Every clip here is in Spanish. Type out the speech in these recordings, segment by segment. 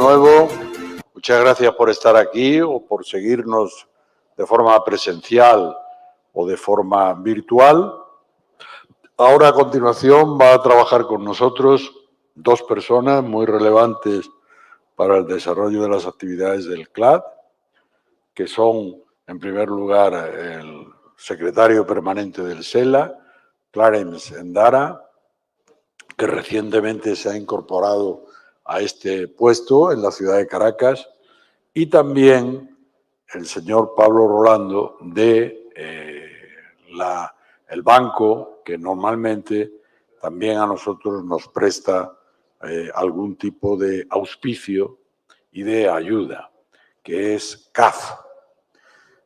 nuevo, muchas gracias por estar aquí o por seguirnos de forma presencial o de forma virtual. Ahora a continuación va a trabajar con nosotros dos personas muy relevantes para el desarrollo de las actividades del CLAD, que son, en primer lugar, el secretario permanente del SELA, Clarence Endara, que recientemente se ha incorporado a este puesto en la ciudad de Caracas, y también el señor Pablo Rolando de el banco, que normalmente también a nosotros nos presta algún tipo de auspicio y de ayuda, que es CAF.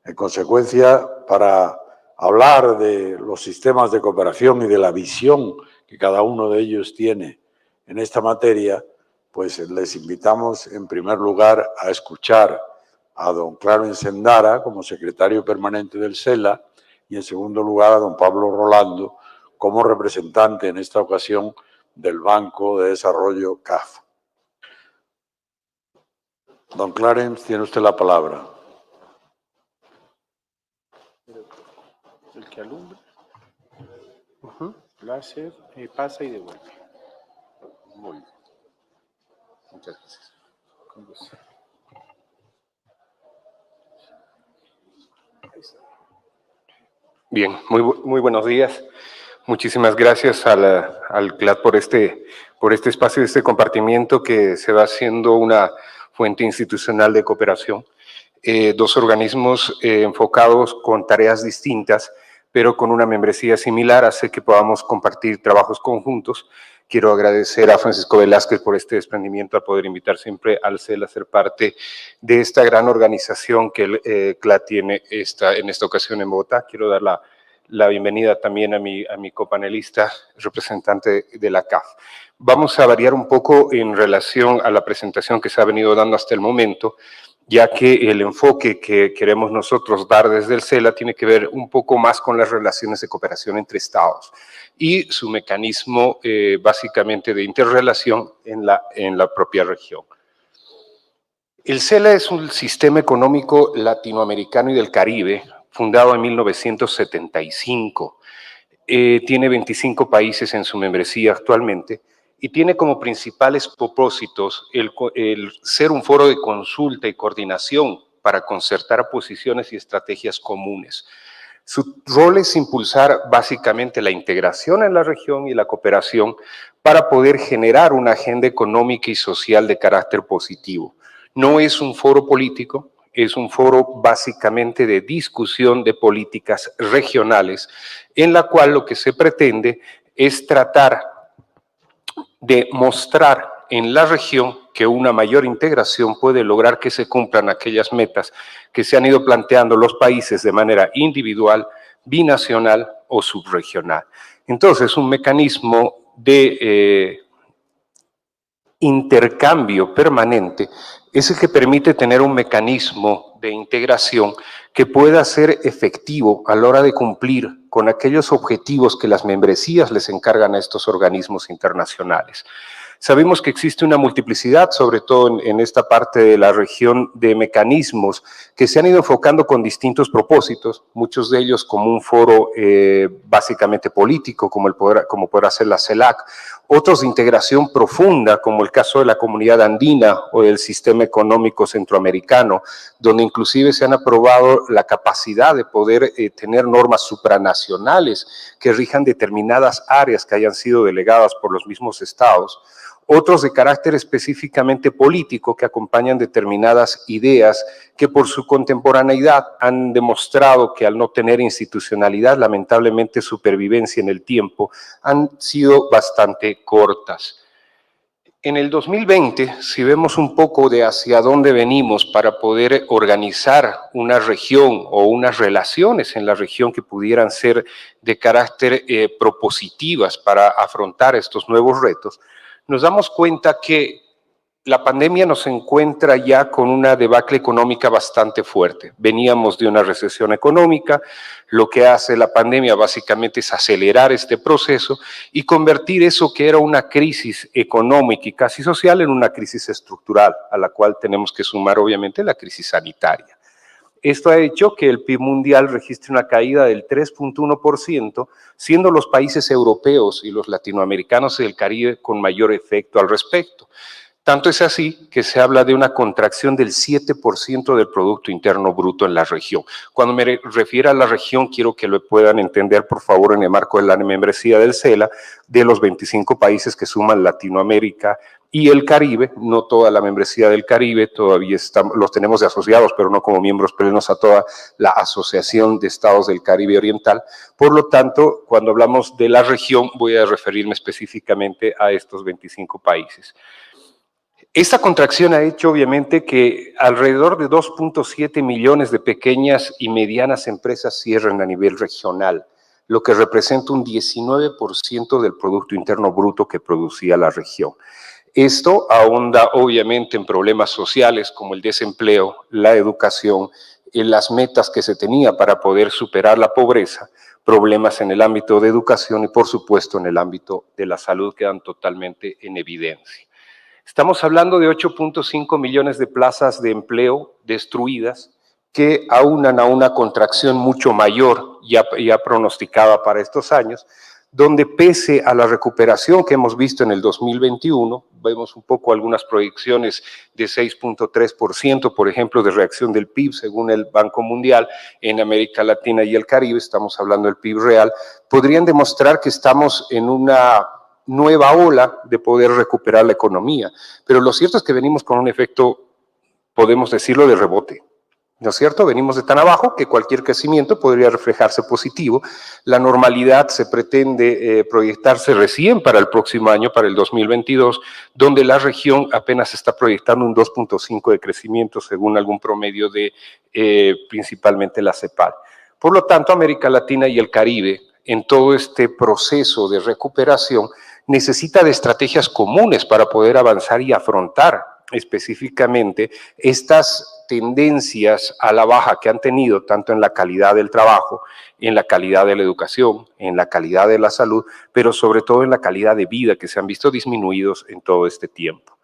En consecuencia, para hablar de los sistemas de cooperación y de la visión que cada uno de ellos tiene en esta materia, pues les invitamos en primer lugar a escuchar a don Clarence Endara como secretario permanente del SELA y en segundo lugar a don Pablo Rolando como representante en esta ocasión del Banco de Desarrollo CAF. Don Clarence, tiene usted la palabra. El que alumbra, láser, pasa y devuelve. Muy bien. Muchas gracias. Con gusto. Bien, muy buenos días. Muchísimas gracias al CLAD por este espacio, este compartimiento que se va haciendo una fuente institucional de cooperación. Dos organismos enfocados con tareas distintas, pero con una membresía similar, hace que podamos compartir trabajos conjuntos. Quiero agradecer a Francisco Velázquez por este desprendimiento, a poder invitar siempre al CEL a ser parte de esta gran organización que el CLAD tiene en esta ocasión en Bogotá. Quiero dar la bienvenida también a mi copanelista, representante de la CAF. Vamos a variar un poco en relación a la presentación que se ha venido dando hasta el momento, ya que el enfoque que queremos nosotros dar desde el SELA tiene que ver un poco más con las relaciones de cooperación entre estados y su mecanismo básicamente de interrelación en la propia región. El SELA es un sistema económico latinoamericano y del Caribe, fundado en 1975. Tiene 25 países en su membresía actualmente, y tiene como principales propósitos el ser un foro de consulta y coordinación para concertar posiciones y estrategias comunes. Su rol es impulsar básicamente la integración en la región y la cooperación para poder generar una agenda económica y social de carácter positivo. No es un foro político, es un foro básicamente de discusión de políticas regionales, en la cual lo que se pretende es tratar de mostrar en la región que una mayor integración puede lograr que se cumplan aquellas metas que se han ido planteando los países de manera individual, binacional o subregional. Entonces, un mecanismo de intercambio permanente es el que permite tener un mecanismo de integración que pueda ser efectivo a la hora de cumplir con aquellos objetivos que las membresías les encargan a estos organismos internacionales. Sabemos que existe una multiplicidad, sobre todo en esta parte de la región, de mecanismos que se han ido enfocando con distintos propósitos, muchos de ellos como un foro básicamente político, como podrá ser la CELAC, otros de integración profunda, como el caso de la Comunidad Andina o del Sistema Económico Centroamericano, donde inclusive se han aprobado la capacidad de poder tener normas supranacionales que rijan determinadas áreas que hayan sido delegadas por los mismos estados. Otros de carácter específicamente político que acompañan determinadas ideas que por su contemporaneidad han demostrado que al no tener institucionalidad, lamentablemente su pervivencia en el tiempo, han sido bastante cortas. En el 2020, si vemos un poco de hacia dónde venimos para poder organizar una región o unas relaciones en la región que pudieran ser de carácter propositivas para afrontar estos nuevos retos, nos damos cuenta que la pandemia nos encuentra ya con una debacle económica bastante fuerte. Veníamos de una recesión económica, lo que hace la pandemia básicamente es acelerar este proceso y convertir eso que era una crisis económica y casi social en una crisis estructural, a la cual tenemos que sumar obviamente la crisis sanitaria. Esto ha hecho que el PIB mundial registre una caída del 3.1%, siendo los países europeos y los latinoamericanos y del Caribe con mayor efecto al respecto. Tanto es así que se habla de una contracción del 7% del Producto Interno Bruto en la región. Cuando me refiero a la región, quiero que lo puedan entender, por favor, en el marco de la membresía del CELA, de los 25 países que suman Latinoamérica y el Caribe, no toda la membresía del Caribe, todavía los tenemos de asociados, pero no como miembros plenos a toda la Asociación de Estados del Caribe Oriental. Por lo tanto, cuando hablamos de la región, voy a referirme específicamente a estos 25 países. Esta contracción ha hecho, obviamente, que alrededor de 2.7 millones de pequeñas y medianas empresas cierren a nivel regional, lo que representa un 19% del Producto Interno Bruto que producía la región. Esto ahonda, obviamente, en problemas sociales como el desempleo, la educación, en las metas que se tenía para poder superar la pobreza, problemas en el ámbito de educación y, por supuesto, en el ámbito de la salud quedan totalmente en evidencia. Estamos hablando de 8.5 millones de plazas de empleo destruidas que aunan a una contracción mucho mayor ya pronosticada para estos años, donde pese a la recuperación que hemos visto en el 2021, vemos un poco algunas proyecciones de 6.3%, por ejemplo, de reacción del PIB según el Banco Mundial en América Latina y el Caribe, estamos hablando del PIB real, podrían demostrar que estamos en una nueva ola de poder recuperar la economía. Pero lo cierto es que venimos con un efecto, podemos decirlo, de rebote. ¿No es cierto? Venimos de tan abajo que cualquier crecimiento podría reflejarse positivo. La normalidad se pretende proyectarse recién para el próximo año, para el 2022, donde la región apenas está proyectando un 2.5 de crecimiento según algún promedio de principalmente la CEPAL. Por lo tanto, América Latina y el Caribe, en todo este proceso de recuperación, necesita de estrategias comunes para poder avanzar y afrontar específicamente estas tendencias a la baja que han tenido tanto en la calidad del trabajo, en la calidad de la educación, en la calidad de la salud, pero sobre todo en la calidad de vida que se han visto disminuidos en todo este tiempo.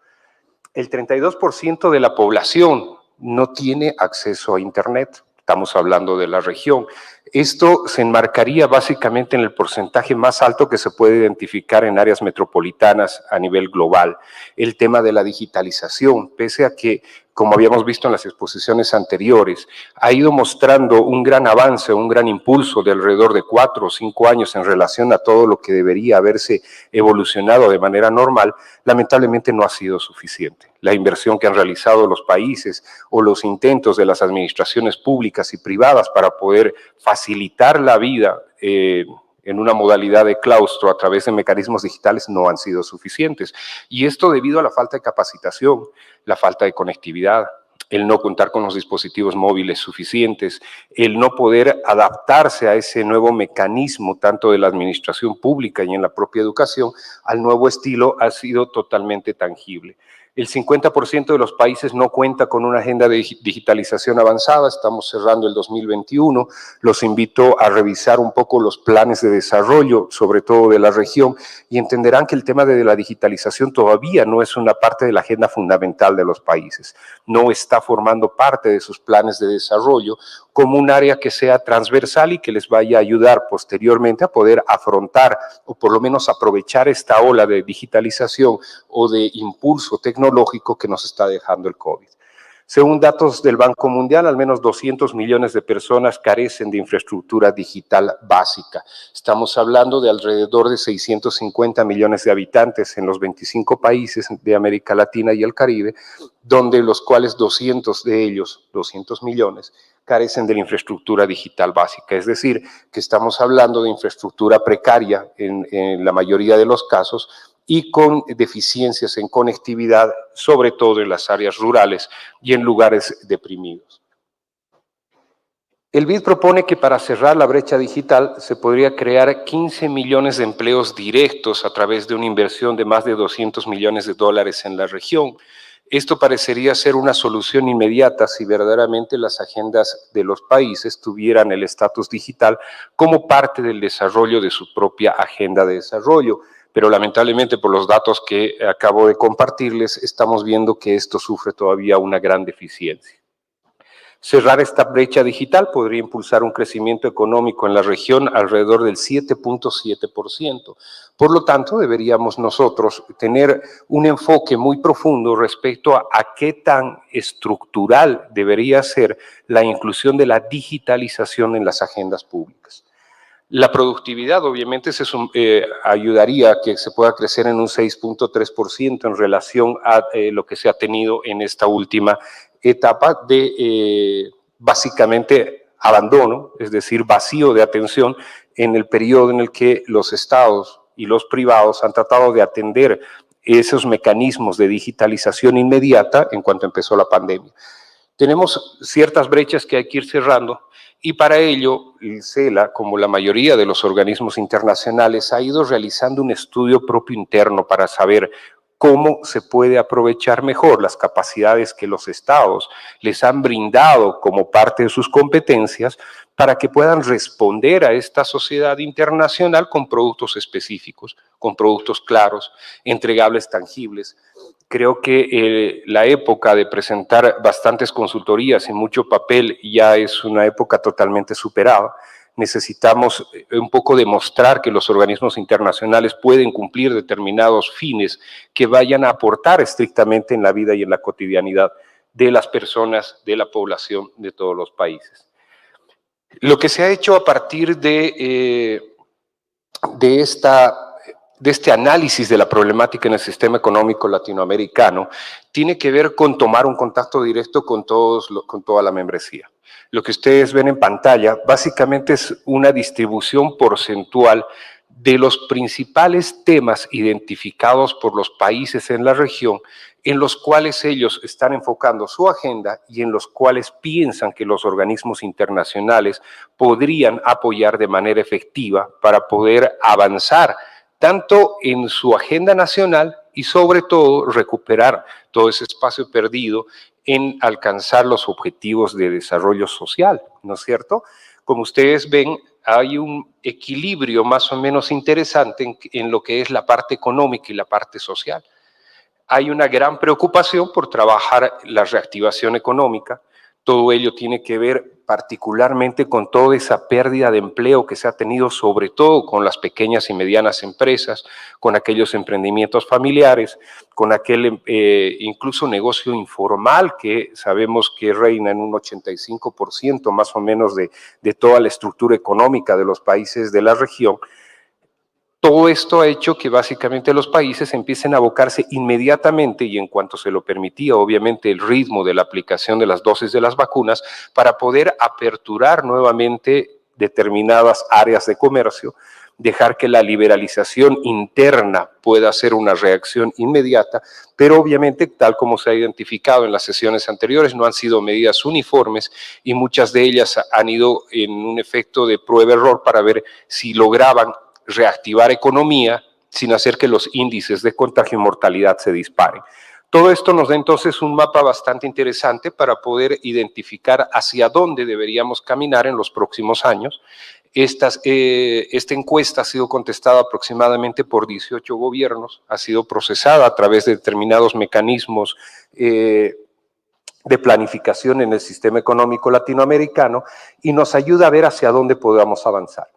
El 32% de la población no tiene acceso a Internet. Estamos hablando de la región. Esto se enmarcaría básicamente en el porcentaje más alto que se puede identificar en áreas metropolitanas a nivel global. El tema de la digitalización, pese a que, como habíamos visto en las exposiciones anteriores, ha ido mostrando un gran avance, un gran impulso de alrededor de 4 o 5 años en relación a todo lo que debería haberse evolucionado de manera normal, lamentablemente no ha sido suficiente. La inversión que han realizado los países o los intentos de las administraciones públicas y privadas para poder facilitar la vida en una modalidad de claustro a través de mecanismos digitales no han sido suficientes. Y esto debido a la falta de capacitación, la falta de conectividad, el no contar con los dispositivos móviles suficientes, el no poder adaptarse a ese nuevo mecanismo, tanto de la administración pública y en la propia educación, al nuevo estilo ha sido totalmente tangible. El 50% de los países no cuenta con una agenda de digitalización avanzada, estamos cerrando el 2021, los invito a revisar un poco los planes de desarrollo, sobre todo de la región, y entenderán que el tema de la digitalización todavía no es una parte de la agenda fundamental de los países, no está formando parte de sus planes de desarrollo como un área que sea transversal y que les vaya a ayudar posteriormente a poder afrontar o por lo menos aprovechar esta ola de digitalización o de impulso tecnológico que nos está dejando el COVID. Según datos del Banco Mundial, al menos 200 millones de personas carecen de infraestructura digital básica. Estamos hablando de alrededor de 650 millones de habitantes en los 25 países de América Latina y el Caribe, donde los cuales 200 de ellos, 200 millones, carecen de la infraestructura digital básica. Es decir, que estamos hablando de infraestructura precaria en la mayoría de los casos, y con deficiencias en conectividad, sobre todo en las áreas rurales y en lugares deprimidos. El BID propone que para cerrar la brecha digital se podría crear 15 millones de empleos directos a través de una inversión de más de 200 millones de dólares en la región. Esto parecería ser una solución inmediata si verdaderamente las agendas de los países tuvieran el estatus digital como parte del desarrollo de su propia agenda de desarrollo. Pero lamentablemente por los datos que acabo de compartirles, estamos viendo que esto sufre todavía una gran deficiencia. Cerrar esta brecha digital podría impulsar un crecimiento económico en la región alrededor del 7.7%. Por lo tanto, deberíamos nosotros tener un enfoque muy profundo respecto a qué tan estructural debería ser la inclusión de la digitalización en las agendas públicas. La productividad obviamente ayudaría a que se pueda crecer en un 6.3% en relación a lo que se ha tenido en esta última etapa de básicamente abandono, es decir, vacío de atención en el periodo en el que los estados y los privados han tratado de atender esos mecanismos de digitalización inmediata en cuanto empezó la pandemia. Tenemos ciertas brechas que hay que ir cerrando y para ello el CELA, como la mayoría de los organismos internacionales, ha ido realizando un estudio propio interno para saber cómo se puede aprovechar mejor las capacidades que los estados les han brindado como parte de sus competencias para que puedan responder a esta sociedad internacional con productos específicos, con productos claros, entregables, tangibles. Creo que la época de presentar bastantes consultorías y mucho papel ya es una época totalmente superada. Necesitamos un poco demostrar que los organismos internacionales pueden cumplir determinados fines que vayan a aportar estrictamente en la vida y en la cotidianidad de las personas, de la población de todos los países. Lo que se ha hecho a partir de este análisis de la problemática en el sistema económico latinoamericano tiene que ver con tomar un contacto directo con toda la membresía. Lo que ustedes ven en pantalla básicamente es una distribución porcentual de los principales temas identificados por los países en la región en los cuales ellos están enfocando su agenda y en los cuales piensan que los organismos internacionales podrían apoyar de manera efectiva para poder avanzar tanto en su agenda nacional y sobre todo recuperar todo ese espacio perdido en alcanzar los objetivos de desarrollo social, ¿no es cierto? Como ustedes ven, hay un equilibrio más o menos interesante en lo que es la parte económica y la parte social. Hay una gran preocupación por trabajar la reactivación económica. Todo ello tiene que ver particularmente con toda esa pérdida de empleo que se ha tenido, sobre todo con las pequeñas y medianas empresas, con aquellos emprendimientos familiares, con aquel incluso negocio informal que sabemos que reina en un 85% más o menos de toda la estructura económica de los países de la región. Todo esto ha hecho que básicamente los países empiecen a abocarse inmediatamente y en cuanto se lo permitía, obviamente, el ritmo de la aplicación de las dosis de las vacunas para poder aperturar nuevamente determinadas áreas de comercio, dejar que la liberalización interna pueda ser una reacción inmediata, pero obviamente, tal como se ha identificado en las sesiones anteriores, no han sido medidas uniformes y muchas de ellas han ido en un efecto de prueba-error para ver si lograban reactivar economía sin hacer que los índices de contagio y mortalidad se disparen. Todo esto nos da entonces un mapa bastante interesante para poder identificar hacia dónde deberíamos caminar en los próximos años. Esta encuesta ha sido contestada aproximadamente por 18 gobiernos, ha sido procesada a través de determinados mecanismos de planificación en el sistema económico latinoamericano y nos ayuda a ver hacia dónde podamos avanzar.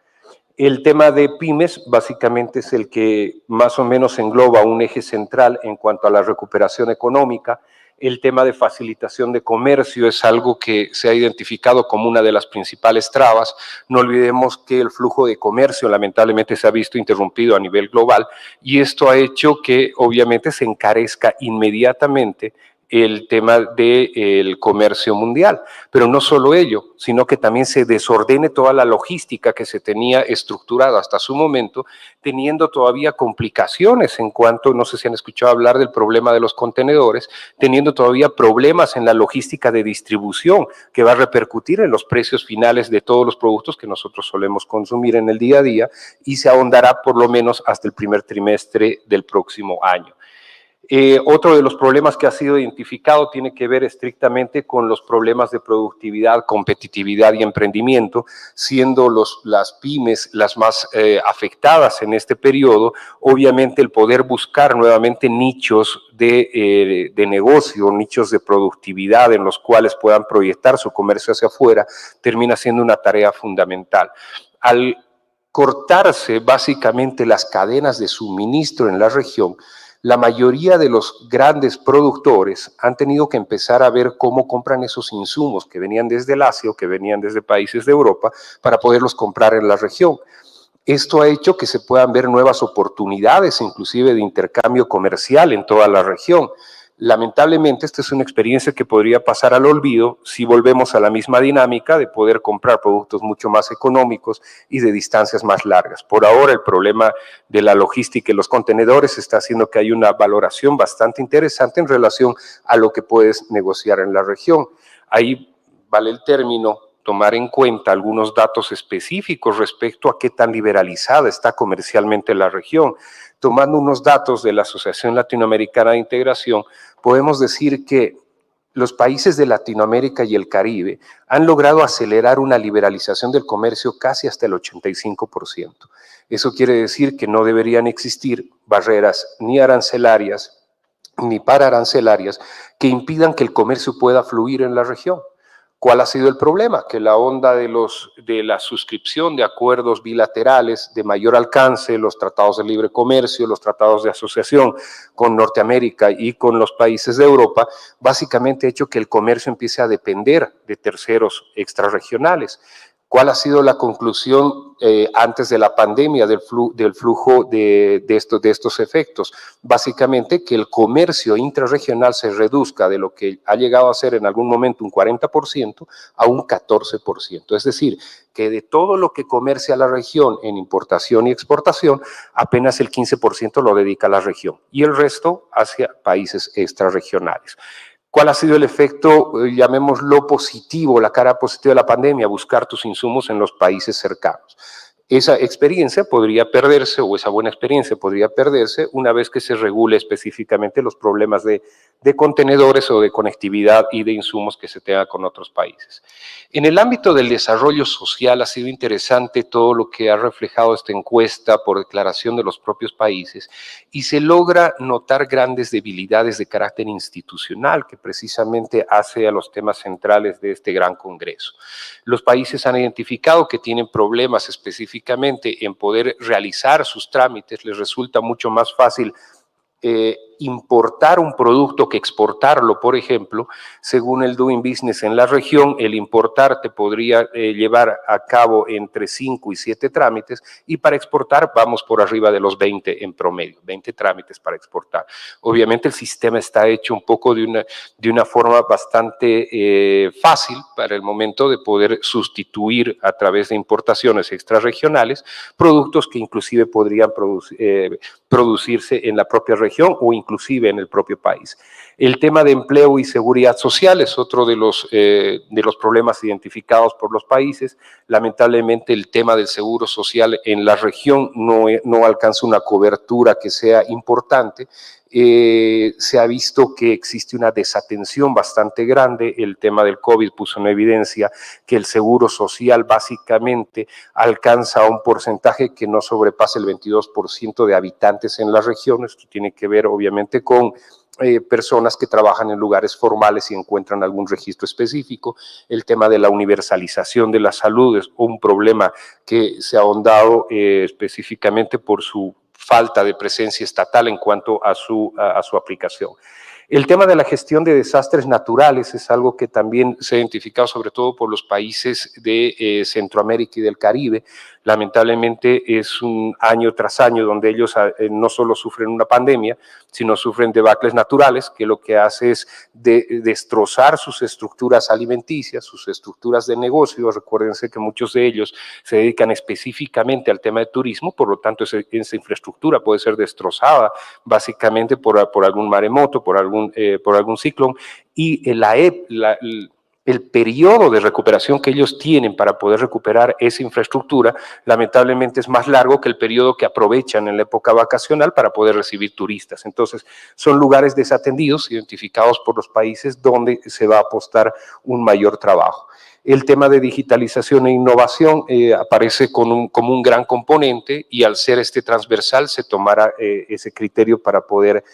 El tema de pymes básicamente es el que más o menos engloba un eje central en cuanto a la recuperación económica. El tema de facilitación de comercio es algo que se ha identificado como una de las principales trabas. No olvidemos que el flujo de comercio lamentablemente se ha visto interrumpido a nivel global y esto ha hecho que obviamente se encarezca inmediatamente el tema del comercio mundial, pero no solo ello, sino que también se desordene toda la logística que se tenía estructurada hasta su momento, teniendo todavía complicaciones en cuanto, no sé si han escuchado hablar del problema de los contenedores, teniendo todavía problemas en la logística de distribución que va a repercutir en los precios finales de todos los productos que nosotros solemos consumir en el día a día y se ahondará por lo menos hasta el primer trimestre del próximo año. Otro de los problemas que ha sido identificado tiene que ver estrictamente con los problemas de productividad, competitividad y emprendimiento, siendo las pymes las más afectadas en este periodo. Obviamente el poder buscar nuevamente nichos de negocio, nichos de productividad en los cuales puedan proyectar su comercio hacia afuera, termina siendo una tarea fundamental. Al cortarse básicamente las cadenas de suministro en la región, la mayoría de los grandes productores han tenido que empezar a ver cómo compran esos insumos que venían desde el Asia o que venían desde países de Europa para poderlos comprar en la región. Esto ha hecho que se puedan ver nuevas oportunidades, inclusive de intercambio comercial en toda la región. Lamentablemente, esta es una experiencia que podría pasar al olvido si volvemos a la misma dinámica de poder comprar productos mucho más económicos y de distancias más largas. Por ahora, el problema de la logística y los contenedores está haciendo que hay una valoración bastante interesante en relación a lo que puedes negociar en la región. Ahí vale el término tomar en cuenta algunos datos específicos respecto a qué tan liberalizada está comercialmente la región. Tomando unos datos de la Asociación Latinoamericana de Integración, podemos decir que los países de Latinoamérica y el Caribe han logrado acelerar una liberalización del comercio casi hasta el 85%. Eso quiere decir que no deberían existir barreras ni arancelarias ni pararancelarias que impidan que el comercio pueda fluir en la región. ¿Cuál ha sido el problema? Que la onda de la suscripción de acuerdos bilaterales de mayor alcance, los tratados de libre comercio, los tratados de asociación con Norteamérica y con los países de Europa, básicamente ha hecho que el comercio empiece a depender de terceros extrarregionales. ¿Cuál ha sido la conclusión antes de la pandemia del flujo de estos efectos? Básicamente que el comercio intrarregional se reduzca de lo que ha llegado a ser en algún momento un 40% a un 14%. Es decir, que de todo lo que comercia la región en importación y exportación, apenas el 15% lo dedica a la región y el resto hacia países extrarregionales. ¿Cuál ha sido el efecto, llamémoslo positivo, la cara positiva de la pandemia? Buscar tus insumos en los países cercanos. Esa experiencia podría perderse, o esa buena experiencia podría perderse una vez que se regule específicamente los problemas de contenedores o de conectividad y de insumos que se tenga con otros países. En el ámbito del desarrollo social ha sido interesante todo lo que ha reflejado esta encuesta por declaración de los propios países y se logra notar grandes debilidades de carácter institucional que precisamente hace a los temas centrales de este gran congreso. Los países han identificado que tienen problemas específicamente en poder realizar sus trámites, les resulta mucho más fácil importar un producto que exportarlo, por ejemplo. Según el Doing Business en la región, el importar te podría llevar a cabo entre 5 y 7 trámites y para exportar vamos por arriba de los 20 en promedio, 20 trámites para exportar. Obviamente el sistema está hecho un poco de una forma bastante fácil para el momento de poder sustituir a través de importaciones extrarregionales productos que inclusive podrían producirse en la propia región o inclusive en el propio país. El tema de empleo y seguridad social es otro de los problemas identificados por los países. Lamentablemente el tema del seguro social en la región no alcanza una cobertura que sea importante. Se ha visto que existe una desatención bastante grande. El tema del COVID puso en evidencia que el seguro social básicamente alcanza un porcentaje que no sobrepasa el 22% de habitantes en la región. Esto tiene que ver obviamente con personas que trabajan en lugares formales y encuentran algún registro específico. El tema de la universalización de la salud es un problema que se ha ahondado específicamente por su falta de presencia estatal en cuanto a su aplicación. El tema de la gestión de desastres naturales es algo que también se ha identificado sobre todo por los países de Centroamérica y del Caribe. Lamentablemente es un año tras año donde ellos no solo sufren una pandemia, sino sufren debacles naturales, que lo que hace es destrozar sus estructuras alimenticias, sus estructuras de negocio. Recuérdense que muchos de ellos se dedican específicamente al tema de turismo, por lo tanto esa infraestructura puede ser destrozada básicamente por algún maremoto, por algún ciclón, y el periodo de recuperación que ellos tienen para poder recuperar esa infraestructura, lamentablemente es más largo que el periodo que aprovechan en la época vacacional para poder recibir turistas. Entonces, son lugares desatendidos, identificados por los países donde se va a apostar un mayor trabajo. El tema de digitalización e innovación aparece como un gran componente y al ser transversal se tomará ese criterio para poder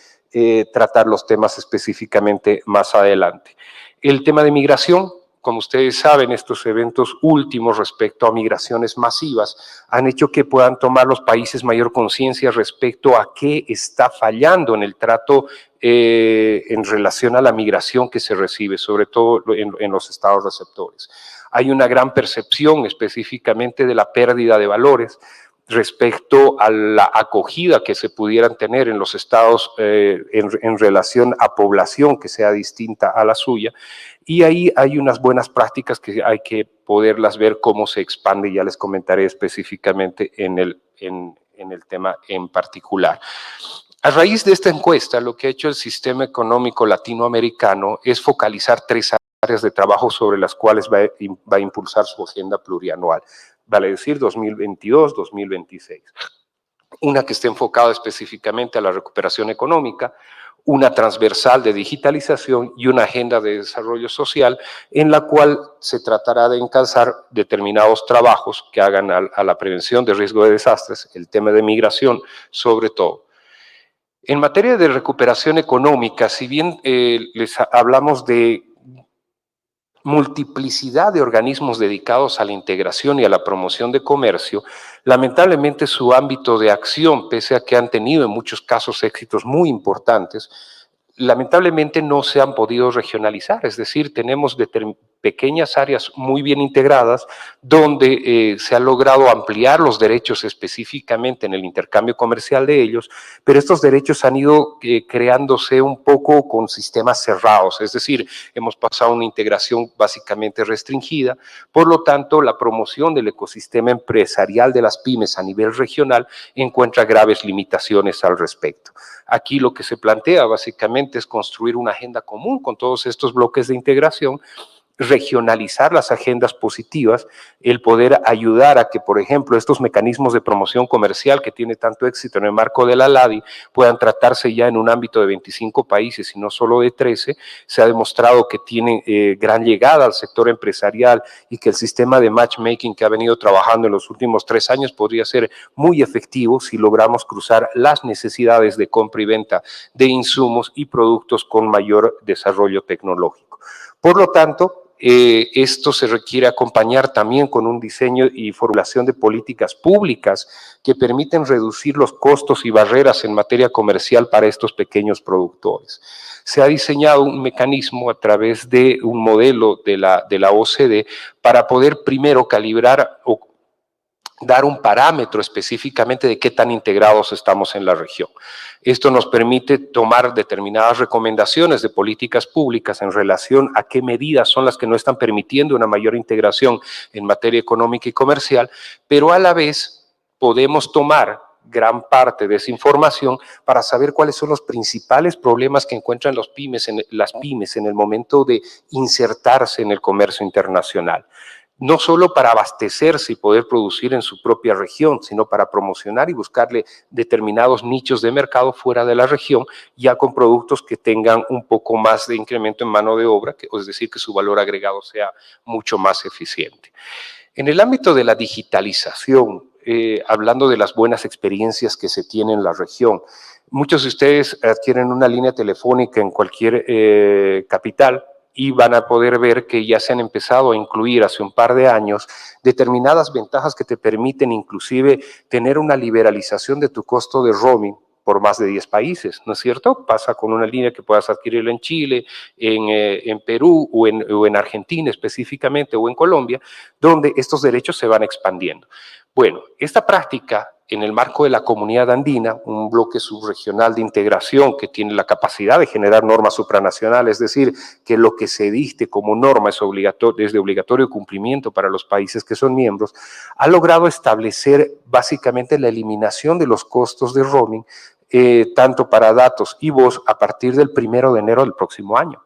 tratar los temas específicamente más adelante. El tema de migración, como ustedes saben, estos eventos últimos respecto a migraciones masivas han hecho que puedan tomar los países mayor conciencia respecto a qué está fallando en el trato en relación a la migración que se recibe, sobre todo en los estados receptores. Hay una gran percepción específicamente de la pérdida de valores respecto a la acogida que se pudieran tener en los estados en relación a población que sea distinta a la suya, y ahí hay unas buenas prácticas que hay que poderlas ver cómo se expande, y ya les comentaré específicamente en el tema en particular. A raíz de esta encuesta, lo que ha hecho el sistema económico latinoamericano es focalizar 3 áreas de trabajo sobre las cuales va a impulsar su agenda plurianual, vale decir 2022-2026. Una que esté enfocada específicamente a la recuperación económica, una transversal de digitalización y una agenda de desarrollo social en la cual se tratará de encalzar determinados trabajos que hagan a la prevención de riesgo de desastres, el tema de migración sobre todo. En materia de recuperación económica, si bien les hablamos de multiplicidad de organismos dedicados a la integración y a la promoción de comercio, lamentablemente su ámbito de acción, pese a que han tenido en muchos casos éxitos muy importantes, lamentablemente no se han podido regionalizar, es decir, tenemos pequeñas áreas muy bien integradas donde se ha logrado ampliar los derechos específicamente en el intercambio comercial de ellos, pero estos derechos han ido creándose un poco con sistemas cerrados, es decir, hemos pasado a una integración básicamente restringida, por lo tanto la promoción del ecosistema empresarial de las pymes a nivel regional encuentra graves limitaciones al respecto. Aquí lo que se plantea básicamente es construir una agenda común con todos estos bloques de integración, regionalizar las agendas positivas, el poder ayudar a que, por ejemplo, estos mecanismos de promoción comercial que tiene tanto éxito en el marco de la LADI puedan tratarse ya en un ámbito de 25 países y no solo de 13. Se ha demostrado que tienen gran llegada al sector empresarial y que el sistema de matchmaking que ha venido trabajando en los últimos 3 años podría ser muy efectivo si logramos cruzar las necesidades de compra y venta de insumos y productos con mayor desarrollo tecnológico. Por lo tanto, esto se requiere acompañar también con un diseño y formulación de políticas públicas que permiten reducir los costos y barreras en materia comercial para estos pequeños productores. Se ha diseñado un mecanismo a través de un modelo de la OCDE para poder primero calibrar o dar un parámetro específicamente de qué tan integrados estamos en la región. Esto nos permite tomar determinadas recomendaciones de políticas públicas en relación a qué medidas son las que no están permitiendo una mayor integración en materia económica y comercial, pero a la vez podemos tomar gran parte de esa información para saber cuáles son los principales problemas que encuentran las pymes en el momento de insertarse en el comercio internacional. No solo para abastecerse y poder producir en su propia región, sino para promocionar y buscarle determinados nichos de mercado fuera de la región, ya con productos que tengan un poco más de incremento en mano de obra, es decir, que su valor agregado sea mucho más eficiente. En el ámbito de la digitalización, hablando de las buenas experiencias que se tienen en la región, muchos de ustedes adquieren una línea telefónica en cualquier capital, y van a poder ver que ya se han empezado a incluir hace un par de años determinadas ventajas que te permiten inclusive tener una liberalización de tu costo de roaming por más de 10 países, ¿no es cierto? Pasa con una línea que puedas adquirirla en Chile, en Perú o en Argentina específicamente o en Colombia, donde estos derechos se van expandiendo. Bueno, esta práctica en el marco de la Comunidad Andina, un bloque subregional de integración que tiene la capacidad de generar normas supranacionales, es decir, que lo que se dicte como norma es de obligatorio cumplimiento para los países que son miembros, ha logrado establecer básicamente la eliminación de los costos de roaming, tanto para datos y voz a partir del 1 de enero del próximo año.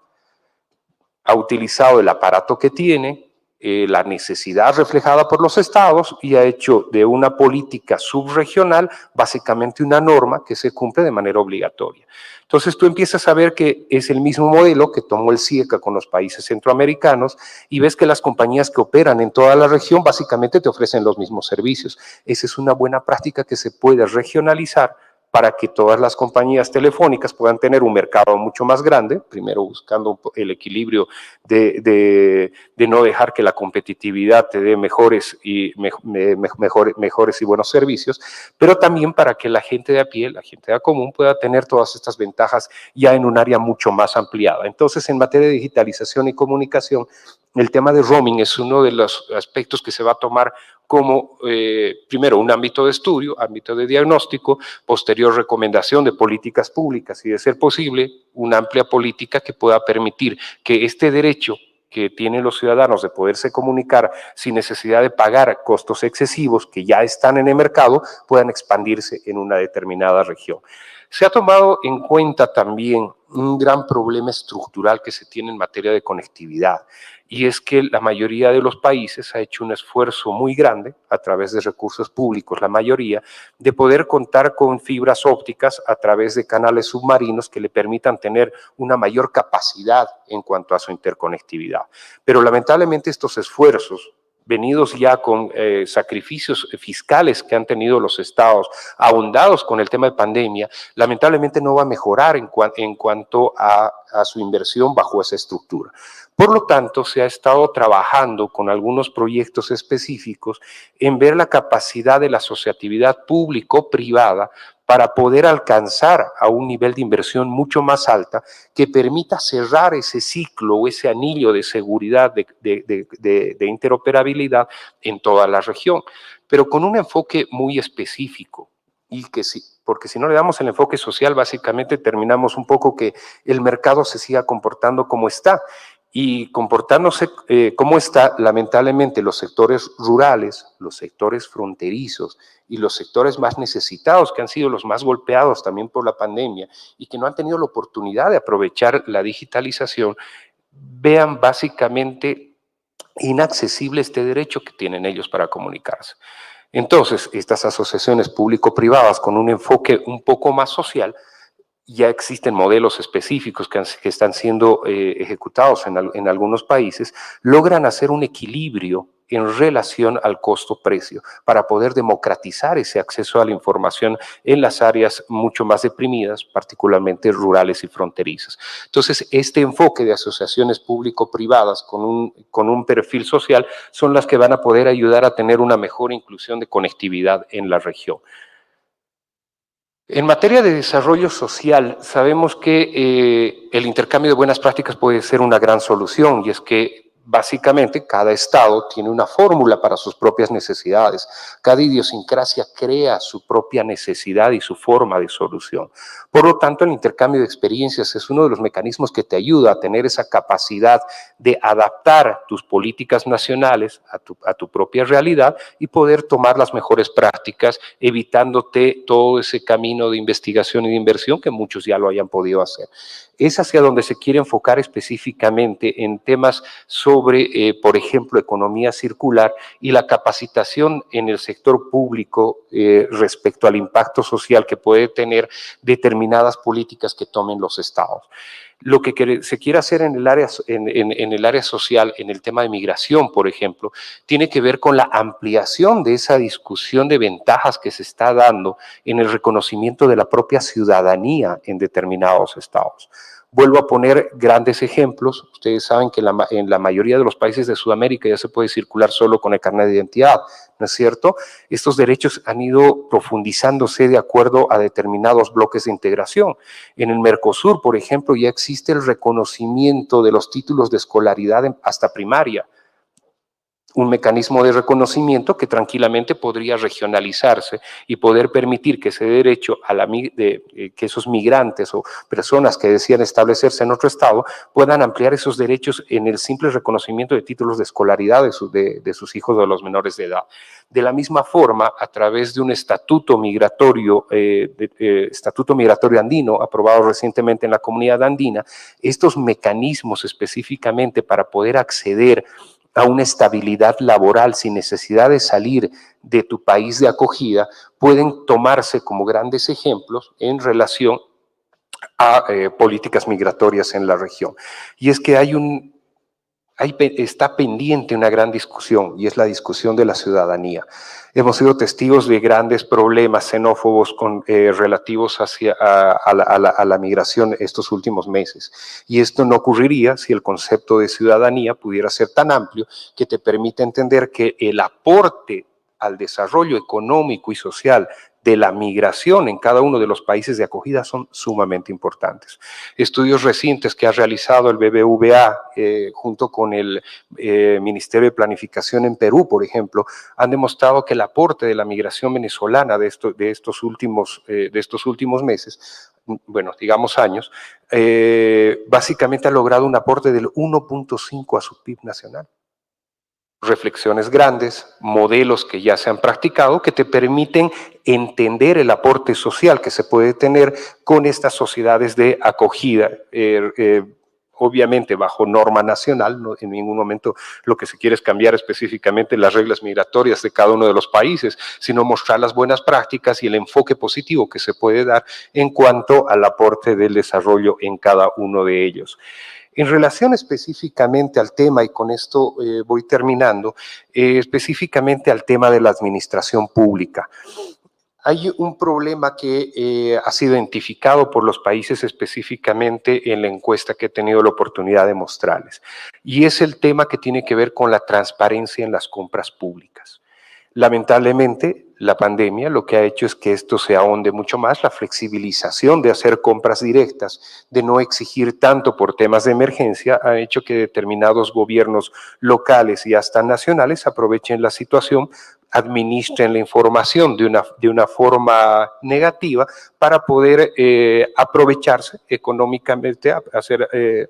ha utilizado el aparato que tiene, la necesidad reflejada por los estados y ha hecho de una política subregional básicamente una norma que se cumple de manera obligatoria. Entonces tú empiezas a ver que es el mismo modelo que tomó el CIECA con los países centroamericanos y ves que las compañías que operan en toda la región básicamente te ofrecen los mismos servicios. Esa es una buena práctica que se puede regionalizar para que todas las compañías telefónicas puedan tener un mercado mucho más grande, primero buscando el equilibrio de no dejar que la competitividad te dé mejores y buenos servicios, pero también para que la gente de a pie, la gente de a común, pueda tener todas estas ventajas ya en un área mucho más ampliada. Entonces, en materia de digitalización y comunicación, el tema de roaming es uno de los aspectos que se va a tomar como, primero, un ámbito de estudio, ámbito de diagnóstico, posterior recomendación de políticas públicas y, de ser posible, una amplia política que pueda permitir que este derecho que tienen los ciudadanos de poderse comunicar sin necesidad de pagar costos excesivos que ya están en el mercado, puedan expandirse en una determinada región. Se ha tomado en cuenta también un gran problema estructural que se tiene en materia de conectividad, y es que la mayoría de los países ha hecho un esfuerzo muy grande, a través de recursos públicos, la mayoría, de poder contar con fibras ópticas a través de canales submarinos que le permitan tener una mayor capacidad en cuanto a su interconectividad. Pero lamentablemente estos esfuerzos, venidos ya con sacrificios fiscales que han tenido los estados, ahondados con el tema de pandemia, lamentablemente no va a mejorar en cuanto a su inversión bajo esa estructura. Por lo tanto, se ha estado trabajando con algunos proyectos específicos en ver la capacidad de la asociatividad público-privada para poder alcanzar a un nivel de inversión mucho más alta que permita cerrar ese ciclo o ese anillo de seguridad, de interoperabilidad en toda la región, pero con un enfoque muy específico. Y que sí, porque si no le damos el enfoque social, básicamente terminamos un poco que el mercado se siga comportando como está. Y comportándose como está, lamentablemente los sectores rurales, los sectores fronterizos y los sectores más necesitados, que han sido los más golpeados también por la pandemia y que no han tenido la oportunidad de aprovechar la digitalización, vean básicamente inaccesible este derecho que tienen ellos para comunicarse. Entonces, estas asociaciones público-privadas con un enfoque un poco más social, ya existen modelos específicos que están siendo ejecutados en algunos países, logran hacer un equilibrio en relación al costo-precio para poder democratizar ese acceso a la información en las áreas mucho más deprimidas, particularmente rurales y fronterizas. Entonces, este enfoque de asociaciones público-privadas con un perfil social son las que van a poder ayudar a tener una mejor inclusión de conectividad en la región. En materia de desarrollo social, sabemos que el intercambio de buenas prácticas puede ser una gran solución, y es que básicamente cada estado tiene una fórmula para sus propias necesidades. Cada idiosincrasia crea su propia necesidad y su forma de solución. Por lo tanto, el intercambio de experiencias es uno de los mecanismos que te ayuda a tener esa capacidad de adaptar tus políticas nacionales a tu propia realidad y poder tomar las mejores prácticas, evitándote todo ese camino de investigación y de inversión que muchos ya lo hayan podido hacer. Es hacia donde se quiere enfocar específicamente en temas sobre, por ejemplo, economía circular y la capacitación en el sector público respecto al impacto social que puede tener determinadas políticas que tomen los estados. Lo que se quiere hacer en el área social, en el tema de migración, por ejemplo, tiene que ver con la ampliación de esa discusión de ventajas que se está dando en el reconocimiento de la propia ciudadanía en determinados estados. Vuelvo a poner grandes ejemplos. Ustedes saben que en la mayoría de los países de Sudamérica ya se puede circular solo con el carnet de identidad, ¿no es cierto? Estos derechos han ido profundizándose de acuerdo a determinados bloques de integración. En el Mercosur, por ejemplo, ya existe el reconocimiento de los títulos de escolaridad hasta primaria. un mecanismo de reconocimiento que tranquilamente podría regionalizarse y poder permitir que ese derecho que esos migrantes o personas que decían establecerse en otro estado puedan ampliar esos derechos en el simple reconocimiento de títulos de escolaridad de sus hijos o de los menores de edad. De la misma forma, a través de un estatuto migratorio andino, aprobado recientemente en la comunidad andina, estos mecanismos específicamente para poder acceder a una estabilidad laboral sin necesidad de salir de tu país de acogida, pueden tomarse como grandes ejemplos en relación a políticas migratorias en la región. Y es que está pendiente una gran discusión, y es la discusión de la ciudadanía. Hemos sido testigos de grandes problemas xenófobos relativos a la migración estos últimos meses. Y esto no ocurriría si el concepto de ciudadanía pudiera ser tan amplio que te permite entender que el aporte al desarrollo económico y social de la migración en cada uno de los países de acogida son sumamente importantes. Estudios recientes que ha realizado el BBVA junto con el Ministerio de Planificación en Perú, por ejemplo, han demostrado que el aporte de la migración venezolana de estos últimos meses, bueno, digamos años, básicamente ha logrado un aporte del 1.5 a su PIB nacional. Reflexiones grandes, modelos que ya se han practicado que te permiten entender el aporte social que se puede tener con estas sociedades de acogida, obviamente bajo norma nacional. No, en ningún momento lo que se quiere es cambiar específicamente las reglas migratorias de cada uno de los países, sino mostrar las buenas prácticas y el enfoque positivo que se puede dar en cuanto al aporte del desarrollo en cada uno de ellos. En relación específicamente al tema, y con esto voy terminando, específicamente al tema de la administración pública. Hay un problema que ha sido identificado por los países específicamente en la encuesta que he tenido la oportunidad de mostrarles, y es el tema que tiene que ver con la transparencia en las compras públicas. Lamentablemente, la pandemia lo que ha hecho es que esto se ahonde mucho más, la flexibilización de hacer compras directas, de no exigir tanto por temas de emergencia, ha hecho que determinados gobiernos locales y hasta nacionales aprovechen la situación, administren la información de una forma negativa para poder aprovecharse económicamente, hacer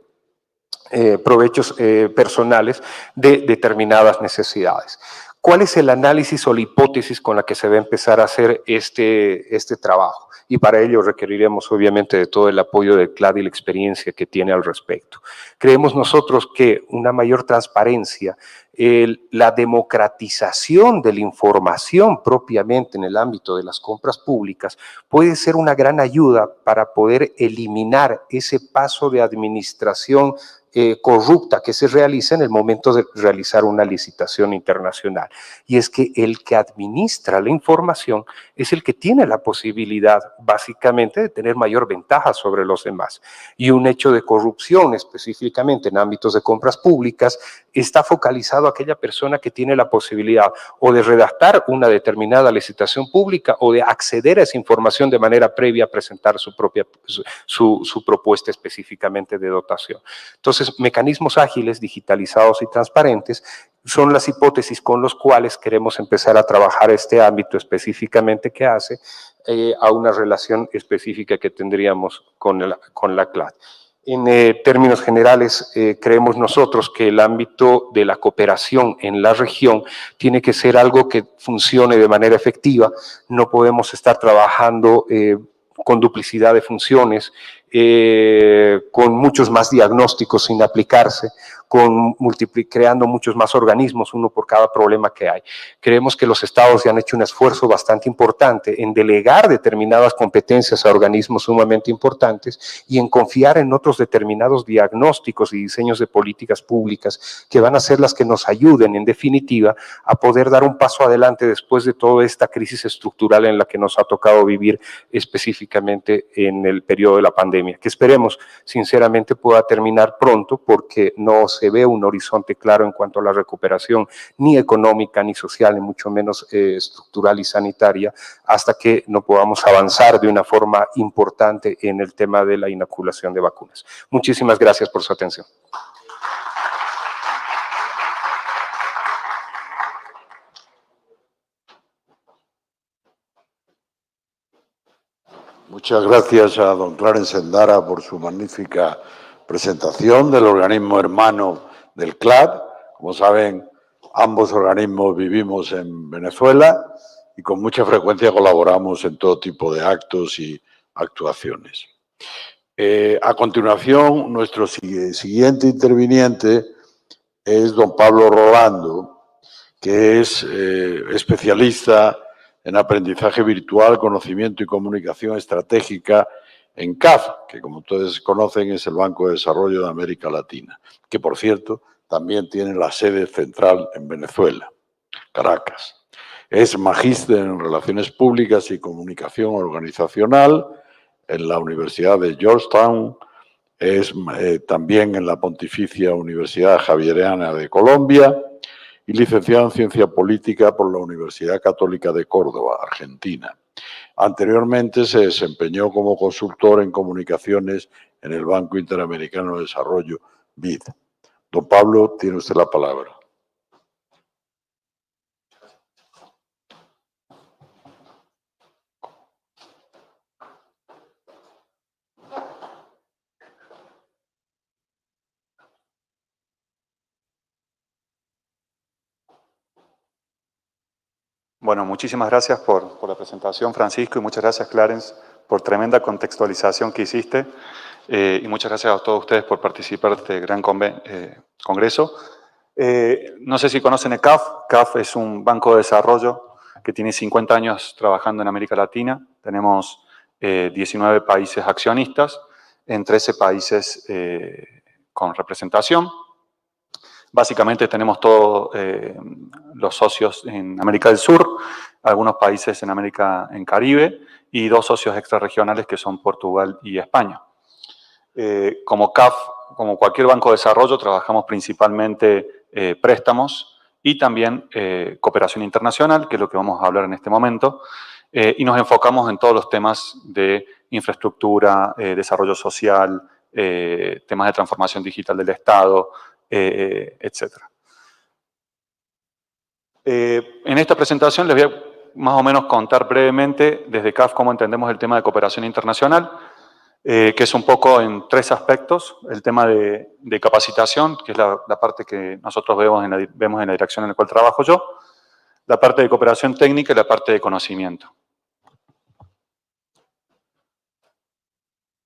provechos personales de determinadas necesidades. ¿Cuál es el análisis o la hipótesis con la que se va a empezar a hacer este trabajo? Y para ello requeriremos obviamente de todo el apoyo del CLAD y la experiencia que tiene al respecto. Creemos nosotros que una mayor transparencia, la democratización de la información propiamente en el ámbito de las compras públicas puede ser una gran ayuda para poder eliminar ese paso de administración corrupta que se realiza en el momento de realizar una licitación internacional. Y es que el que administra la información es el que tiene la posibilidad básicamente de tener mayor ventaja sobre los demás. Y un hecho de corrupción específicamente en ámbitos de compras públicas está focalizado a aquella persona que tiene la posibilidad o de redactar una determinada licitación pública o de acceder a esa información de manera previa a presentar su propuesta específicamente de dotación. Entonces, mecanismos ágiles, digitalizados y transparentes son las hipótesis con los cuales queremos empezar a trabajar este ámbito específicamente que hace a una relación específica que tendríamos con la CLAD. En términos generales, creemos nosotros que el ámbito de la cooperación en la región tiene que ser algo que funcione de manera efectiva. No podemos estar trabajando con duplicidad de funciones, con muchos más diagnósticos sin aplicarse, creando muchos más organismos, uno por cada problema que hay. Creemos que los estados ya han hecho un esfuerzo bastante importante en delegar determinadas competencias a organismos sumamente importantes y en confiar en otros determinados diagnósticos y diseños de políticas públicas que van a ser las que nos ayuden, en definitiva, a poder dar un paso adelante después de toda esta crisis estructural en la que nos ha tocado vivir específicamente en el periodo de la pandemia, que esperemos sinceramente pueda terminar pronto porque no se ve un horizonte claro en cuanto a la recuperación ni económica, ni social, ni mucho menos estructural y sanitaria, hasta que no podamos avanzar de una forma importante en el tema de la inoculación de vacunas. Muchísimas gracias por su atención. Muchas gracias a don Clarence Endara por su magnífica presentación del organismo hermano del CLAD. Como saben, ambos organismos vivimos en Venezuela y con mucha frecuencia colaboramos en todo tipo de actos y actuaciones. A continuación, nuestro siguiente interviniente es don Pablo Rolando, que es especialista en aprendizaje virtual, conocimiento y comunicación estratégica en CAF, que como ustedes conocen es el Banco de Desarrollo de América Latina, que por cierto también tiene la sede central en Venezuela, Caracas. Es magíster en Relaciones Públicas y Comunicación Organizacional en la Universidad de Georgetown, es también en la Pontificia Universidad Javeriana de Colombia y licenciado en Ciencia Política por la Universidad Católica de Córdoba, Argentina. Anteriormente se desempeñó como consultor en comunicaciones en el Banco Interamericano de Desarrollo, BID. Don Pablo, tiene usted la palabra. Bueno, muchísimas gracias por la presentación, Francisco, y muchas gracias, Clarence, por tremenda contextualización que hiciste. Y muchas gracias a todos ustedes por participar de este gran congreso. No sé si conocen el CAF. CAF es un banco de desarrollo que tiene 50 años trabajando en América Latina. Tenemos 19 países accionistas, en 13 países con representación. Básicamente tenemos todos los socios en América del Sur, algunos países en Caribe y 2 socios extrarregionales que son Portugal y España. Como CAF, como cualquier banco de desarrollo, trabajamos principalmente préstamos y también cooperación internacional, que es lo que vamos a hablar en este momento, y nos enfocamos en todos los temas de infraestructura, desarrollo social, temas de transformación digital del Estado, etc. En esta presentación les voy a más o menos contar brevemente desde CAF cómo entendemos el tema de cooperación internacional, que es un poco en 3 aspectos. El tema de capacitación, que es la parte que nosotros vemos en la dirección en la cual trabajo yo, la parte de cooperación técnica y la parte de conocimiento.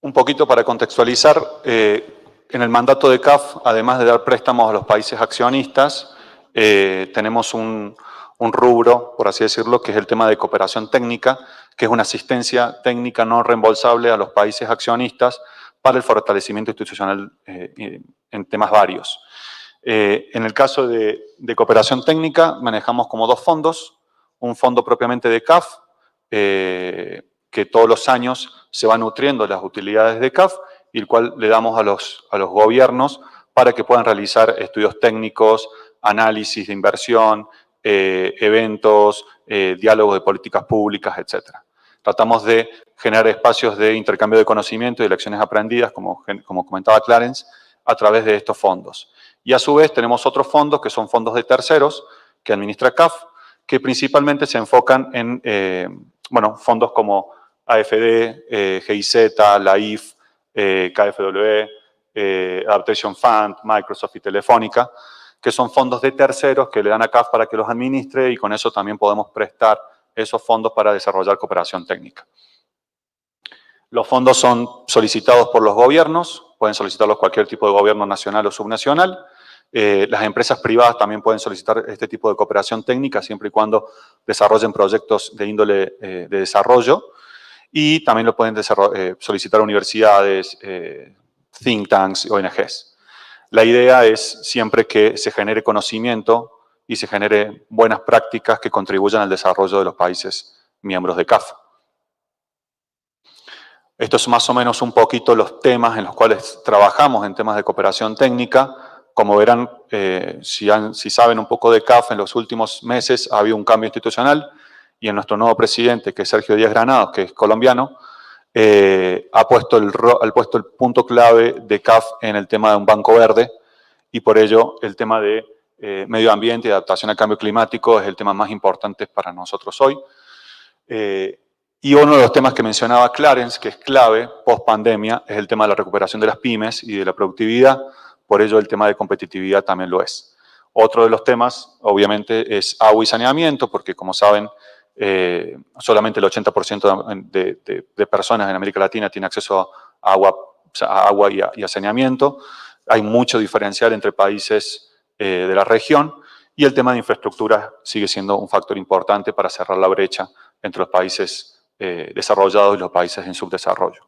Un poquito para contextualizar, en el mandato de CAF, además de dar préstamos a los países accionistas, tenemos un rubro, por así decirlo, que es el tema de cooperación técnica, que es una asistencia técnica no reembolsable a los países accionistas para el fortalecimiento institucional en temas varios. En el caso de cooperación técnica, manejamos como 2 fondos. Un fondo propiamente de CAF, que todos los años se va nutriendo las utilidades de CAF y el cual le damos a los gobiernos para que puedan realizar estudios técnicos, análisis de inversión, eventos, diálogos de políticas públicas, etc. Tratamos de generar espacios de intercambio de conocimiento y de lecciones aprendidas, como comentaba Clarence, a través de estos fondos. Y a su vez tenemos otros fondos que son fondos de terceros que administra CAF, que principalmente se enfocan en fondos como AFD, GIZ, la IF, KfW, Adaptation Fund, Microsoft y Telefónica, que son fondos de terceros que le dan a CAF para que los administre y con eso también podemos prestar esos fondos para desarrollar cooperación técnica. Los fondos son solicitados por los gobiernos, pueden solicitarlos cualquier tipo de gobierno nacional o subnacional. Las empresas privadas también pueden solicitar este tipo de cooperación técnica siempre y cuando desarrollen proyectos de índole de desarrollo. Y también lo pueden solicitar universidades, think tanks, ONGs. La idea es siempre que se genere conocimiento y se genere buenas prácticas que contribuyan al desarrollo de los países miembros de CAF. Esto es más o menos un poquito los temas en los cuales trabajamos en temas de cooperación técnica. Como verán, si saben un poco de CAF, en los últimos meses ha habido un cambio institucional y en nuestro nuevo presidente, que es Sergio Díaz Granados, que es colombiano, ha puesto el punto clave de CAF en el tema de un banco verde y por ello el tema de medio ambiente y adaptación al cambio climático es el tema más importante para nosotros hoy. Y uno de los temas que mencionaba Clarence, que es clave post pandemia, es el tema de la recuperación de las pymes y de la productividad. Por ello, el tema de competitividad también lo es. Otro de los temas, obviamente, es agua y saneamiento, porque como saben, solamente el 80% de personas en América Latina tiene acceso a agua y a saneamiento. Hay mucho diferencial entre países de la región y el tema de infraestructura sigue siendo un factor importante para cerrar la brecha entre los países desarrollados y los países en subdesarrollo.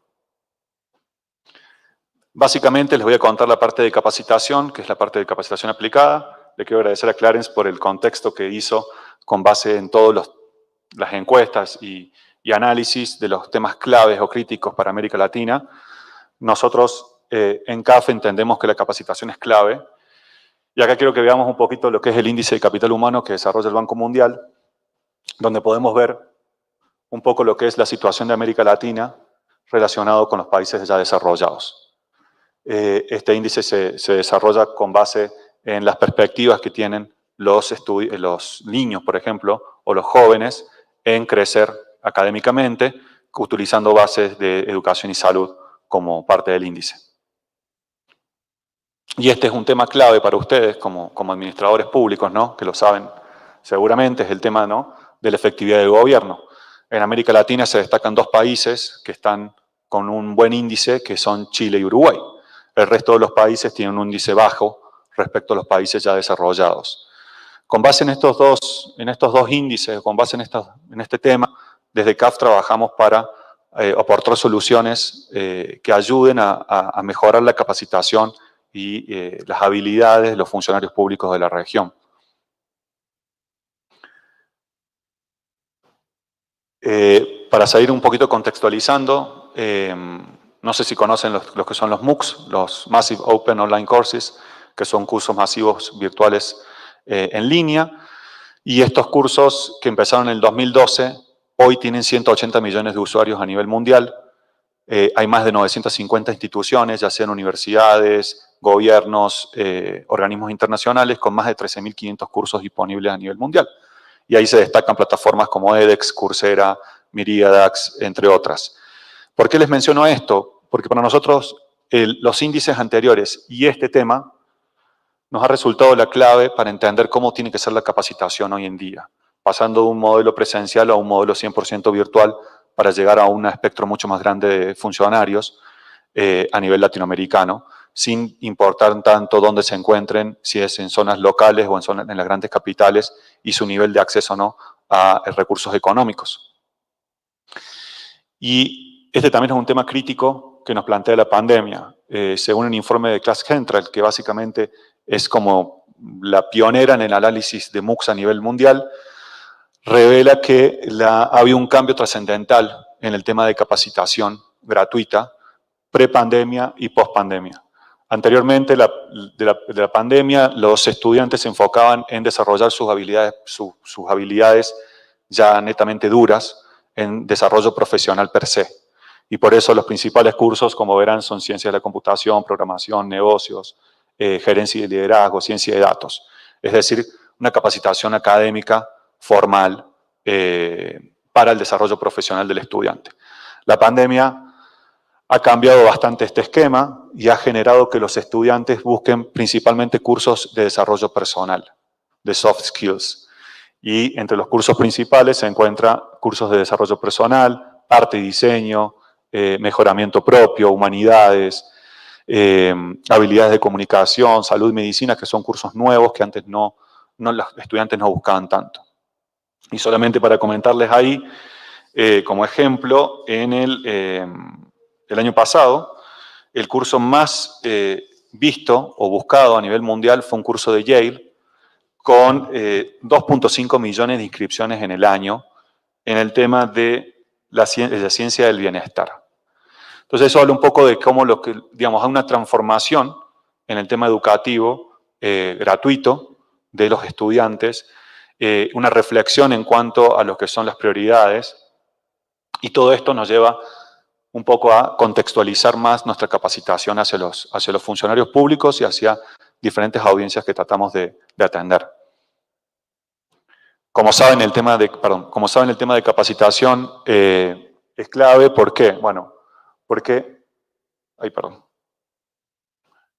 Básicamente les voy a contar la parte de capacitación, que es la parte de capacitación aplicada. Le quiero agradecer a Clarence por el contexto que hizo con base en todas las encuestas y análisis de los temas claves o críticos para América Latina. Nosotros en CAF entendemos que la capacitación es clave. Y acá quiero que veamos un poquito lo que es el índice de capital humano que desarrolla el Banco Mundial, donde podemos ver un poco lo que es la situación de América Latina relacionado con los países ya desarrollados. Este índice se desarrolla con base en las perspectivas que tienen los niños, por ejemplo, o los jóvenes en crecer académicamente, utilizando bases de educación y salud como parte del índice. Y este es un tema clave para ustedes como administradores públicos, ¿no? Que lo saben seguramente, es el tema, ¿no?, de la efectividad del gobierno. En América Latina se destacan dos países que están con un buen índice, que son Chile y Uruguay. El resto de los países tienen un índice bajo respecto a los países ya desarrollados. Con base en estos dos índices, con base en este tema, desde CAF trabajamos para aportar soluciones que ayuden a mejorar la capacitación y las habilidades de los funcionarios públicos de la región. Para seguir un poquito contextualizando, no sé si conocen los que son los MOOCs, los Massive Open Online Courses, que son cursos masivos virtuales en línea. Y estos cursos que empezaron en el 2012, hoy tienen 180 millones de usuarios a nivel mundial. Hay más de 950 instituciones, ya sean universidades, gobiernos, organismos internacionales, con más de 13.500 cursos disponibles a nivel mundial. Y ahí se destacan plataformas como edX, Coursera, Myriadax, entre otras. ¿Por qué les menciono esto? Porque para nosotros los índices anteriores y este tema nos ha resultado la clave para entender cómo tiene que ser la capacitación hoy en día, pasando de un modelo presencial a un modelo 100% virtual para llegar a un espectro mucho más grande de funcionarios a nivel latinoamericano, sin importar tanto dónde se encuentren, si es en zonas locales o en las grandes capitales, y su nivel de acceso o no a recursos económicos. Y este también es un tema crítico que nos plantea la pandemia. Según un informe de Class Central, que básicamente es como la pionera en el análisis de MOOCs a nivel mundial, revela que ha habido un cambio trascendental en el tema de capacitación gratuita, pre-pandemia y post-pandemia. Anteriormente de la pandemia, los estudiantes se enfocaban en desarrollar sus habilidades ya netamente duras en desarrollo profesional per se. Y por eso los principales cursos, como verán, son ciencia de la computación, programación, negocios, gerencia y liderazgo, ciencia de datos. Es decir, una capacitación académica formal para el desarrollo profesional del estudiante. La pandemia ha cambiado bastante este esquema y ha generado que los estudiantes busquen principalmente cursos de desarrollo personal, de soft skills. Y entre los cursos principales se encuentran cursos de desarrollo personal, arte y diseño, mejoramiento propio, humanidades, habilidades de comunicación, salud y medicina, que son cursos nuevos que antes los estudiantes no buscaban tanto. Y solamente para comentarles ahí, como ejemplo, en el año pasado, el curso más visto o buscado a nivel mundial fue un curso de Yale con 2.5 millones de inscripciones en el año en el tema de la ciencia del bienestar. Entonces eso habla un poco de cómo hay una transformación en el tema educativo gratuito de los estudiantes, una reflexión en cuanto a lo que son las prioridades, y todo esto nos lleva un poco a contextualizar más nuestra capacitación hacia los funcionarios públicos y hacia diferentes audiencias que tratamos de atender. Como saben, el tema de capacitación es clave. ¿Por qué? Bueno, porque,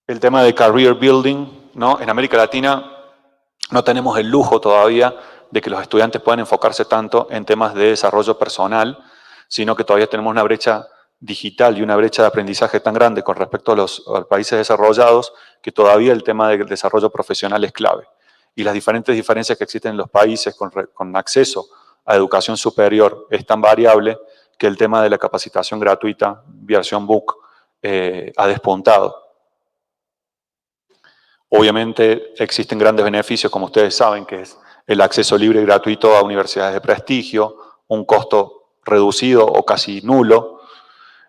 el tema de career building, ¿no? En América Latina no tenemos el lujo todavía de que los estudiantes puedan enfocarse tanto en temas de desarrollo personal, sino que todavía tenemos una brecha digital y una brecha de aprendizaje tan grande con respecto a los países desarrollados que todavía el tema del desarrollo profesional es clave. Y las diferentes diferencias que existen en los países con acceso a educación superior es tan variable que el tema de la capacitación gratuita, versión book, ha despuntado. Obviamente existen grandes beneficios, como ustedes saben, que es el acceso libre y gratuito a universidades de prestigio, un costo reducido o casi nulo,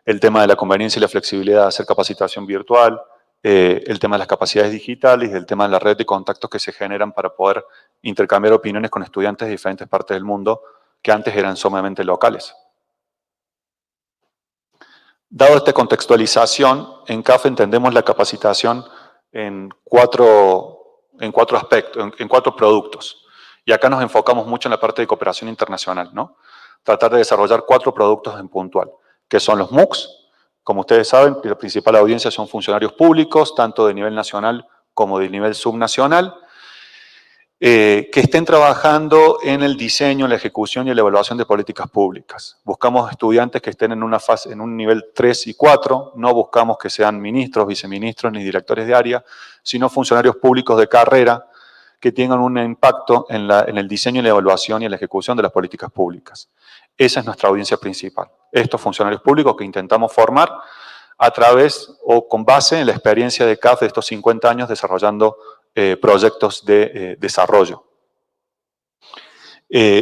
el tema de la conveniencia y la flexibilidad de hacer capacitación virtual, el tema de las capacidades digitales y el tema de la red de contactos que se generan para poder intercambiar opiniones con estudiantes de diferentes partes del mundo que antes eran sumamente locales. Dado esta contextualización, en CAF entendemos la capacitación en cuatro aspectos, en 4 productos. Y acá nos enfocamos mucho en la parte de cooperación internacional, ¿no? Tratar de desarrollar 4 productos en puntual, que son los MOOCs. Como ustedes saben, la principal audiencia son funcionarios públicos, tanto de nivel nacional como de nivel subnacional, que estén trabajando en el diseño, la ejecución y la evaluación de políticas públicas. Buscamos estudiantes que estén en una fase, en un nivel 3 y 4, no buscamos que sean ministros, viceministros ni directores de área, sino funcionarios públicos de carrera que tengan un impacto en el diseño, la evaluación y la ejecución de las políticas públicas. Esa es nuestra audiencia principal. Estos funcionarios públicos que intentamos formar a través o con base en la experiencia de CAF de estos 50 años desarrollando proyectos de desarrollo.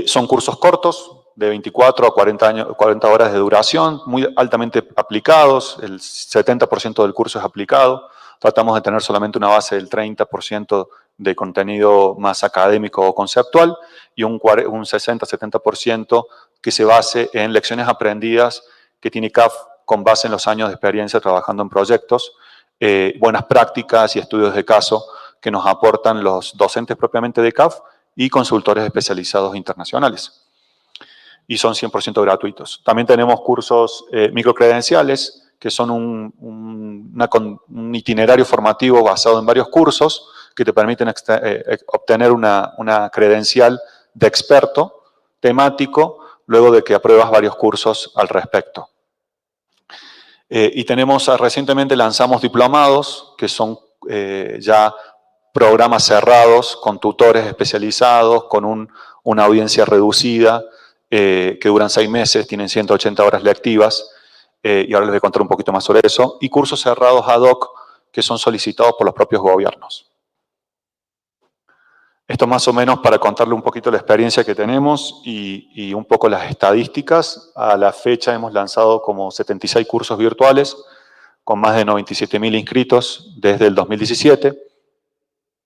Son cursos cortos, de 24 a 40 horas de duración, muy altamente aplicados, el 70% del curso es aplicado, tratamos de tener solamente una base del 30% de contenido más académico o conceptual y un 60-70% que se base en lecciones aprendidas que tiene CAF con base en los años de experiencia trabajando en proyectos, buenas prácticas y estudios de caso que nos aportan los docentes propiamente de CAF y consultores especializados internacionales. Y son 100% gratuitos. También tenemos cursos microcredenciales, que son un itinerario formativo basado en varios cursos que te permiten obtener una credencial de experto temático luego de que apruebas varios cursos al respecto. Y recientemente lanzamos diplomados, que son ya programas cerrados con tutores especializados, con una audiencia reducida, que duran 6 meses, tienen 180 horas lectivas, y ahora les voy a contar un poquito más sobre eso, y cursos cerrados ad hoc que son solicitados por los propios gobiernos. Esto más o menos para contarle un poquito la experiencia que tenemos y un poco las estadísticas. A la fecha hemos lanzado como 76 cursos virtuales con más de 97.000 inscritos desde el 2017.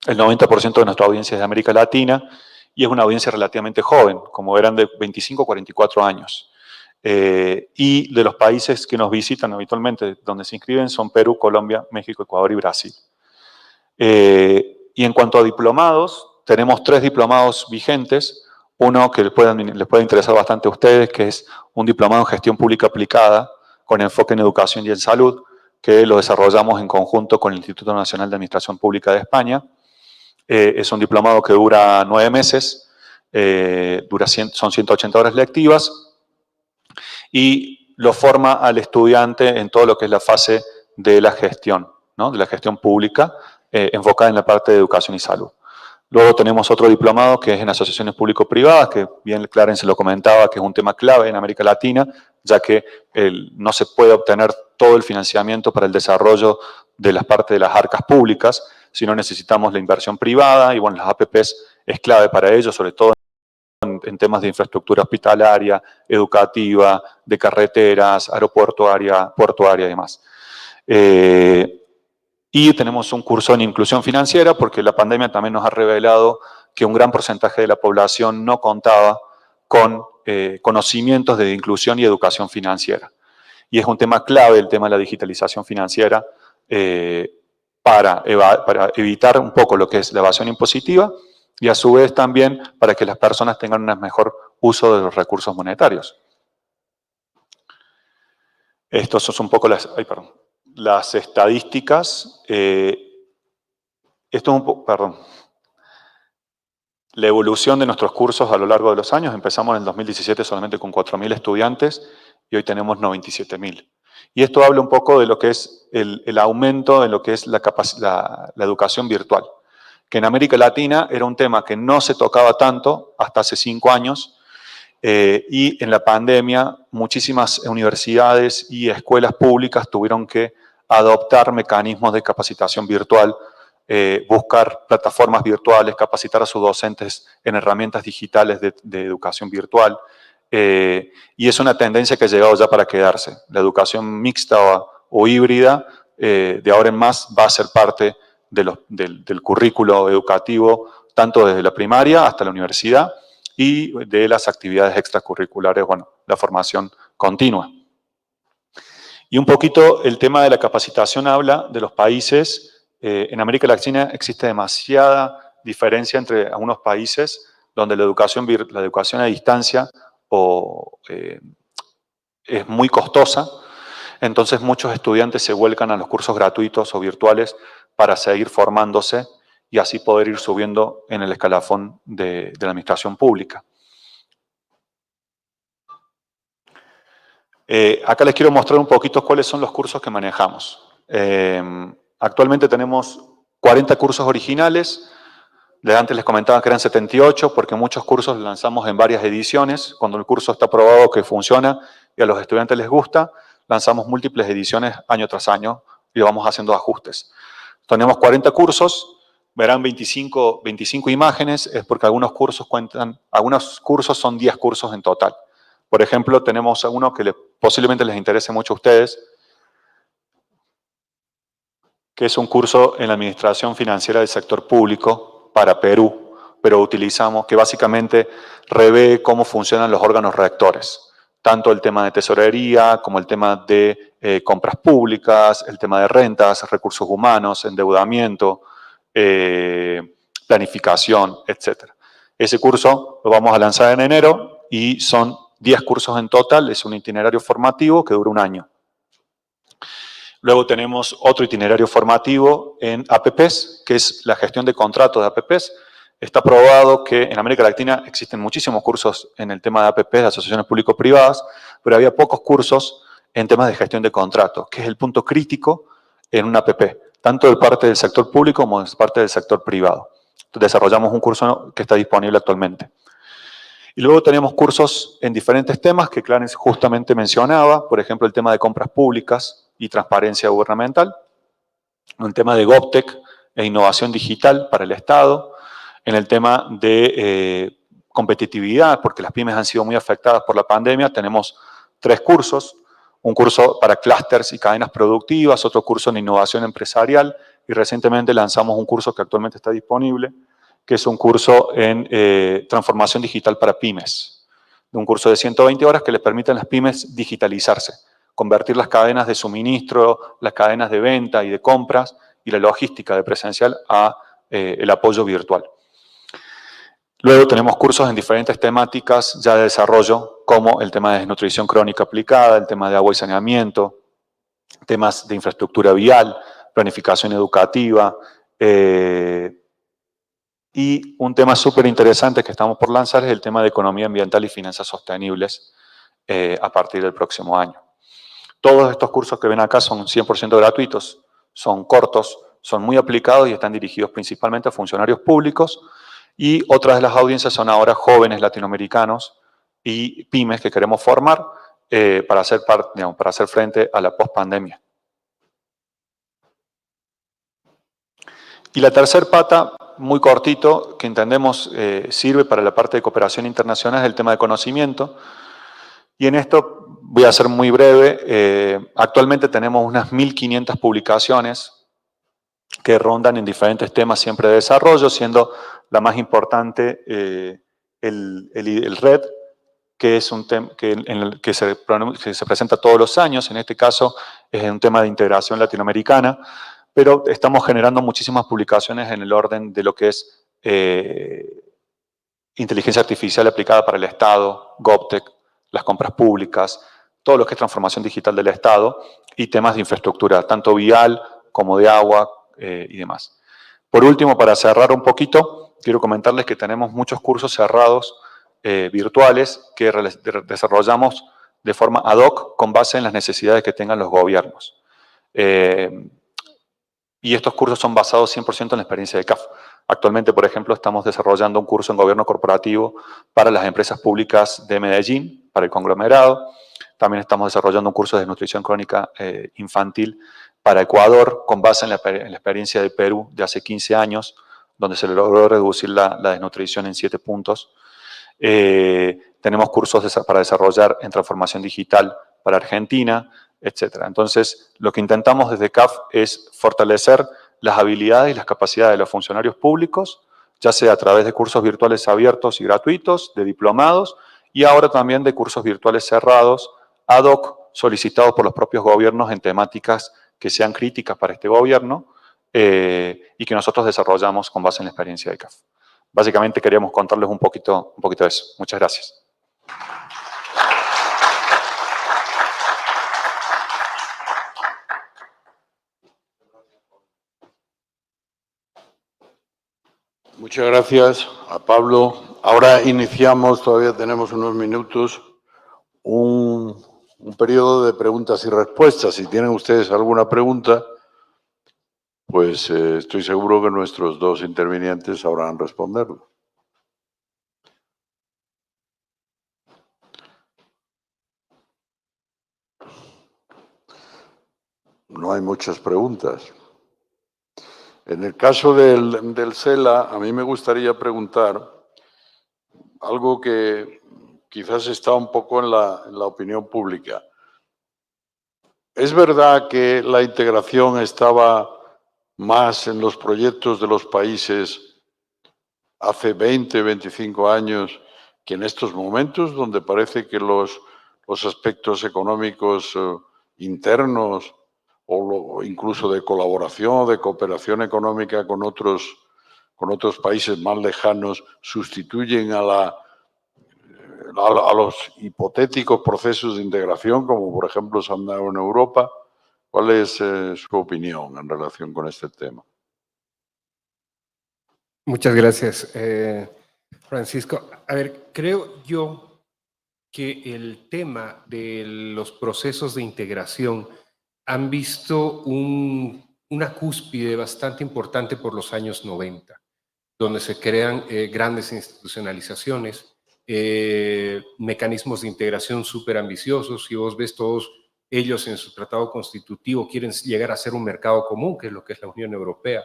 El 90% de nuestra audiencia es de América Latina y es una audiencia relativamente joven, como eran de 25 a 44 años. Y de los países que nos visitan habitualmente, donde se inscriben, son Perú, Colombia, México, Ecuador y Brasil. Y en cuanto a diplomados, tenemos 3 diplomados vigentes. Uno que les puede interesar bastante a ustedes, que es un diplomado en gestión pública aplicada, con enfoque en educación y en salud, que lo desarrollamos en conjunto con el Instituto Nacional de Administración Pública de España. Es un diplomado que dura 9 meses, son 180 horas lectivas y lo forma al estudiante en todo lo que es la fase de la gestión, ¿no? De la gestión pública, enfocada en la parte de educación y salud. Luego tenemos otro diplomado que es en asociaciones público-privadas, que bien Clarence lo comentaba, que es un tema clave en América Latina, ya que no se puede obtener todo el financiamiento para el desarrollo de las partes de las arcas públicas, sino necesitamos la inversión privada y bueno, las APPs es clave para ello, sobre todo en temas de infraestructura hospitalaria, educativa, de carreteras, aeroportuaria, portuaria y demás. Y tenemos un curso en inclusión financiera porque la pandemia también nos ha revelado que un gran porcentaje de la población no contaba con conocimientos de inclusión y educación financiera. Y es un tema clave el tema de la digitalización financiera para evitar un poco lo que es la evasión impositiva y a su vez también para que las personas tengan un mejor uso de los recursos monetarios. Estos son un poco las estadísticas. Esto es un poco, la evolución de nuestros cursos a lo largo de los años. Empezamos en el 2017 solamente con 4.000 estudiantes y hoy tenemos 97.000. Y esto habla un poco de lo que es el aumento de lo que es la educación virtual, que en América Latina era un tema que no se tocaba tanto hasta hace 5 años, y en la pandemia muchísimas universidades y escuelas públicas tuvieron que adoptar mecanismos de capacitación virtual, buscar plataformas virtuales, capacitar a sus docentes en herramientas digitales de educación virtual. Y es una tendencia que ha llegado ya para quedarse. La educación mixta o híbrida, de ahora en más, va a ser parte del currículo educativo, tanto desde la primaria hasta la universidad, y de las actividades extracurriculares, bueno, la formación continua. Y un poquito el tema de la capacitación habla de los países. En América Latina existe demasiada diferencia entre algunos países donde la educación a distancia es muy costosa. Entonces muchos estudiantes se vuelcan a los cursos gratuitos o virtuales para seguir formándose y así poder ir subiendo en el escalafón de la administración pública. Acá les quiero mostrar un poquito cuáles son los cursos que manejamos. Actualmente tenemos 40 cursos originales. Antes les comentaba que eran 78 porque muchos cursos los lanzamos en varias ediciones. Cuando el curso está probado que funciona y a los estudiantes les gusta, lanzamos múltiples ediciones año tras año y vamos haciendo ajustes. Tenemos 40 cursos, verán 25 imágenes, es porque algunos cursos son 10 cursos en total. Por ejemplo, tenemos uno que posiblemente les interese mucho a ustedes, que es un curso en la administración financiera del sector público para Perú, pero que básicamente revé cómo funcionan los órganos rectores, tanto el tema de tesorería como el tema de compras públicas, el tema de rentas, recursos humanos, endeudamiento, planificación, etc. Ese curso lo vamos a lanzar en enero y son 10 cursos en total, es un itinerario formativo que dura un año. Luego tenemos otro itinerario formativo en APPs, que es la gestión de contratos de APPs. Está probado que en América Latina existen muchísimos cursos en el tema de APPs, de asociaciones público-privadas, pero había pocos cursos en temas de gestión de contratos, que es el punto crítico en una APP, tanto de parte del sector público como de parte del sector privado. Entonces, desarrollamos un curso que está disponible actualmente. Y luego tenemos cursos en diferentes temas que Clarence justamente mencionaba, por ejemplo, el tema de compras públicas y transparencia gubernamental, el tema de GovTech e innovación digital para el Estado, en el tema de competitividad, porque las pymes han sido muy afectadas por la pandemia, tenemos 3 cursos, un curso para clústeres y cadenas productivas, otro curso en innovación empresarial, y recientemente lanzamos un curso que actualmente está disponible, que es un curso en transformación digital para pymes. Un curso de 120 horas que les permite a las pymes digitalizarse, convertir las cadenas de suministro, las cadenas de venta y de compras y la logística de presencial a el apoyo virtual. Luego tenemos cursos en diferentes temáticas ya de desarrollo, como el tema de desnutrición crónica aplicada, el tema de agua y saneamiento, temas de infraestructura vial, planificación educativa, y un tema súper interesante que estamos por lanzar es el tema de economía ambiental y finanzas sostenibles a partir del próximo año. Todos estos cursos que ven acá son 100% gratuitos, son cortos, son muy aplicados y están dirigidos principalmente a funcionarios públicos, y otras de las audiencias son ahora jóvenes latinoamericanos y pymes que queremos formar para hacer frente a la pospandemia. Y la tercera pata, muy cortito, que entendemos sirve para la parte de cooperación internacional, es el tema de conocimiento. Y en esto voy a ser muy breve. Actualmente tenemos unas 1.500 publicaciones que rondan en diferentes temas siempre de desarrollo, siendo la más importante el RED, que es un tema que se presenta todos los años. En este caso es un tema de integración latinoamericana, pero estamos generando muchísimas publicaciones en el orden de lo que es inteligencia artificial aplicada para el Estado, GovTech, las compras públicas, todo lo que es transformación digital del Estado y temas de infraestructura, tanto vial como de agua y demás. Por último, para cerrar un poquito, quiero comentarles que tenemos muchos cursos cerrados virtuales que desarrollamos de forma ad hoc con base en las necesidades que tengan los gobiernos. Y estos cursos son basados 100% en la experiencia de CAF. Actualmente, por ejemplo, estamos desarrollando un curso en gobierno corporativo para las empresas públicas de Medellín, para el conglomerado. También estamos desarrollando un curso de desnutrición crónica infantil para Ecuador, con base en la experiencia de Perú de hace 15 años, donde se logró reducir la desnutrición en 7 puntos. Tenemos cursos para desarrollar en transformación digital para Argentina, etc. Entonces, lo que intentamos desde CAF es fortalecer las habilidades y las capacidades de los funcionarios públicos, ya sea a través de cursos virtuales abiertos y gratuitos, de diplomados, y ahora también de cursos virtuales cerrados, ad hoc, solicitados por los propios gobiernos en temáticas que sean críticas para este gobierno y que nosotros desarrollamos con base en la experiencia de CAF. Básicamente queríamos contarles un poquito de eso. Muchas gracias. Muchas gracias a Pablo. Ahora iniciamos, todavía tenemos unos minutos, un periodo de preguntas y respuestas. Si tienen ustedes alguna pregunta, pues estoy seguro que nuestros dos intervinientes sabrán responderlo. No hay muchas preguntas. En el caso del CELA, a mí me gustaría preguntar algo que quizás está un poco en la opinión pública. ¿Es verdad que la integración estaba más en los proyectos de los países hace 20, 25 años que en estos momentos, donde parece que los aspectos económicos internos o incluso de colaboración, de cooperación económica con otros países más lejanos sustituyen a los hipotéticos procesos de integración, como por ejemplo se han dado en Europa? ¿Cuál es su opinión en relación con este tema? Muchas gracias, Francisco. A ver, creo yo que el tema de los procesos de integración han visto una cúspide bastante importante por los años 90, donde se crean grandes institucionalizaciones, mecanismos de integración súper ambiciosos. Si vos ves, todos ellos en su tratado constitutivo quieren llegar a ser un mercado común, que es lo que es la Unión Europea.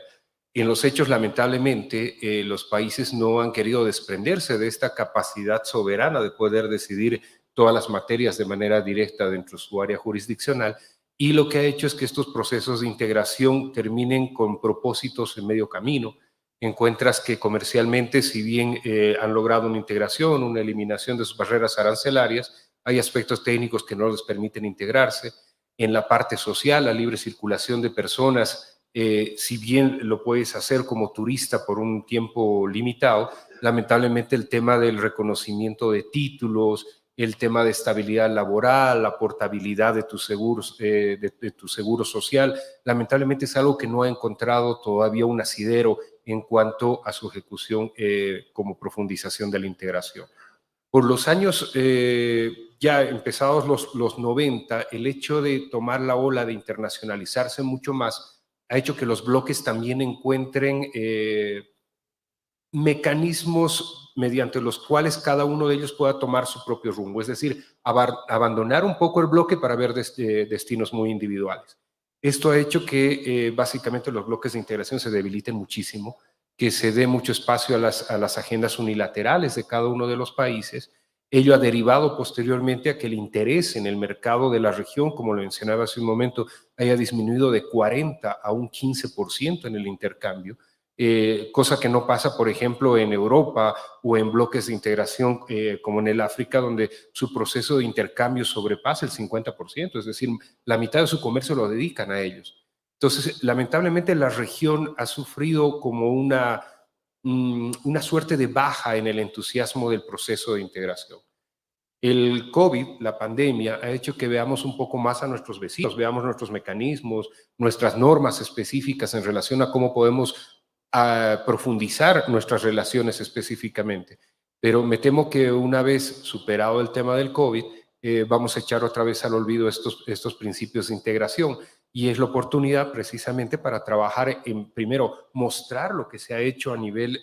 En los hechos, lamentablemente, los países no han querido desprenderse de esta capacidad soberana de poder decidir todas las materias de manera directa dentro de su área jurisdiccional, y lo que ha hecho es que estos procesos de integración terminen con propósitos en medio camino. Encuentras que comercialmente, si bien han logrado una integración, una eliminación de sus barreras arancelarias, hay aspectos técnicos que no les permiten integrarse. En la parte social, la libre circulación de personas, si bien lo puedes hacer como turista por un tiempo limitado, lamentablemente el tema del reconocimiento de títulos, el tema de estabilidad laboral, la portabilidad de tus seguros, de tu seguro social, lamentablemente es algo que no ha encontrado todavía un asidero en cuanto a su ejecución como profundización de la integración. Por los años ya empezados los 90, el hecho de tomar la ola de internacionalizarse mucho más ha hecho que los bloques también encuentren mecanismos mediante los cuales cada uno de ellos pueda tomar su propio rumbo, es decir, abandonar un poco el bloque para ver destinos muy individuales. Esto ha hecho que básicamente los bloques de integración se debiliten muchísimo, que se dé mucho espacio a las agendas unilaterales de cada uno de los países. Ello ha derivado posteriormente a que el interés en el mercado de la región, como lo mencionaba hace un momento, haya disminuido de 40 a un 15% en el intercambio. Cosa que no pasa, por ejemplo, en Europa o en bloques de integración como en el África, donde su proceso de intercambio sobrepasa el 50%, es decir, la mitad de su comercio lo dedican a ellos. Entonces, lamentablemente la región ha sufrido como una una suerte de baja en el entusiasmo del proceso de integración. El COVID, la pandemia, ha hecho que veamos un poco más a nuestros vecinos, veamos nuestros mecanismos, nuestras normas específicas en relación a cómo podemos profundizar nuestras relaciones específicamente. Pero me temo que una vez superado el tema del COVID, vamos a echar otra vez al olvido estos principios de integración. Y es la oportunidad precisamente para trabajar en, primero, mostrar lo que se ha hecho a nivel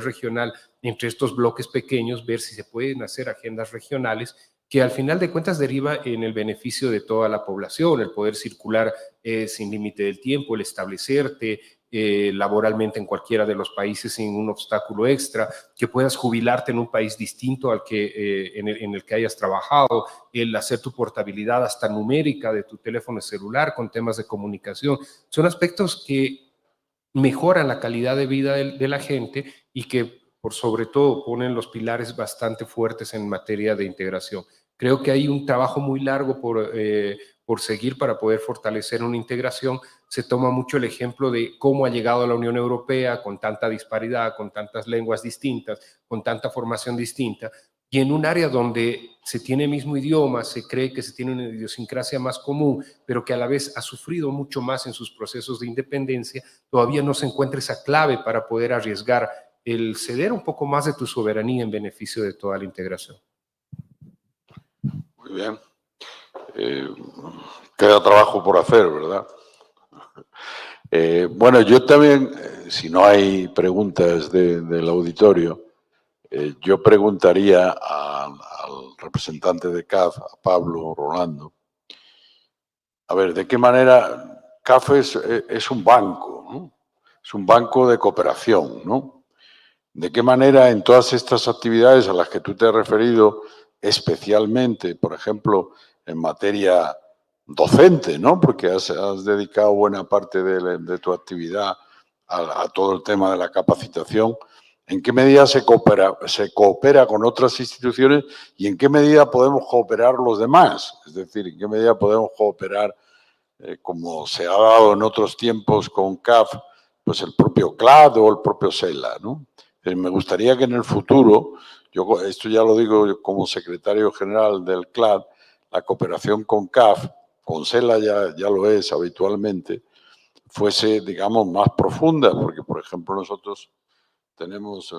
regional entre estos bloques pequeños, ver si se pueden hacer agendas regionales que al final de cuentas deriva en el beneficio de toda la población, el poder circular sin límite del tiempo, el establecerte laboralmente en cualquiera de los países sin un obstáculo extra, que puedas jubilarte en un país distinto al que, en el que hayas trabajado, el hacer tu portabilidad hasta numérica de tu teléfono celular con temas de comunicación. Son aspectos que mejoran la calidad de vida de la gente y que por sobre todo ponen los pilares bastante fuertes en materia de integración. Creo que hay un trabajo muy largo por seguir para poder fortalecer una integración. Se toma mucho el ejemplo de cómo ha llegado a la Unión Europea con tanta disparidad, con tantas lenguas distintas, con tanta formación distinta, y en un área donde se tiene el mismo idioma, se cree que se tiene una idiosincrasia más común, pero que a la vez ha sufrido mucho más en sus procesos de independencia, todavía no se encuentra esa clave para poder arriesgar el ceder un poco más de tu soberanía en beneficio de toda la integración. Muy bien. Queda trabajo por hacer, ¿verdad? Bueno, yo también, si no hay preguntas del auditorio, yo preguntaría al representante de CAF, a Pablo Rolando, a ver, ¿de qué manera CAF es un banco, ¿no? Es un banco de cooperación, ¿no? ¿De qué manera en todas estas actividades a las que tú te has referido, especialmente, por ejemplo, en materia docente, ¿no? Porque has dedicado buena parte de tu actividad a todo el tema de la capacitación, ¿en qué medida se coopera con otras instituciones y en qué medida podemos cooperar los demás? Es decir, ¿en qué medida podemos cooperar, como se ha dado en otros tiempos con CAF, pues el propio CLAD o el propio SELA, ¿no? Me gustaría que en el futuro, esto ya lo digo yo como secretario general del CLAD, la cooperación con CAF, con SELA ya lo es habitualmente, fuese, digamos, más profunda, porque, por ejemplo, nosotros tenemos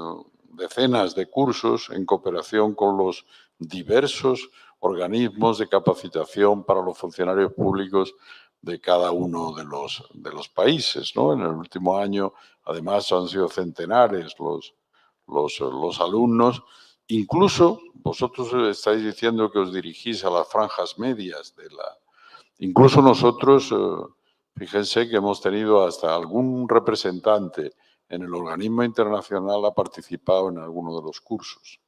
decenas de cursos en cooperación con los diversos organismos de capacitación para los funcionarios públicos de cada uno de los países, ¿no? En el último año, además, han sido centenares los alumnos. Incluso vosotros estáis diciendo que os dirigís a las franjas medias Incluso nosotros, fíjense que hemos tenido hasta algún representante en el organismo internacional ha participado en alguno de los cursos.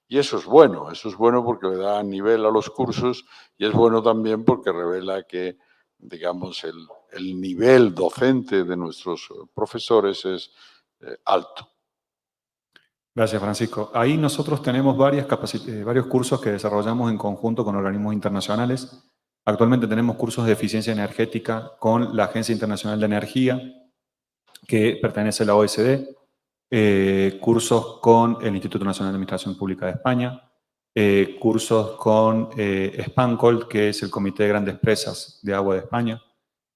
Y eso es bueno porque le da nivel a los cursos y es bueno también porque revela que, digamos, el nivel docente de nuestros profesores es alto. Gracias, Francisco. Ahí nosotros tenemos varios cursos que desarrollamos en conjunto con organismos internacionales. Actualmente tenemos cursos de eficiencia energética con la Agencia Internacional de Energía, que pertenece a la OSD, cursos con el Instituto Nacional de Administración Pública de España, cursos con SPANCOL, que es el Comité de Grandes Presas de Agua de España.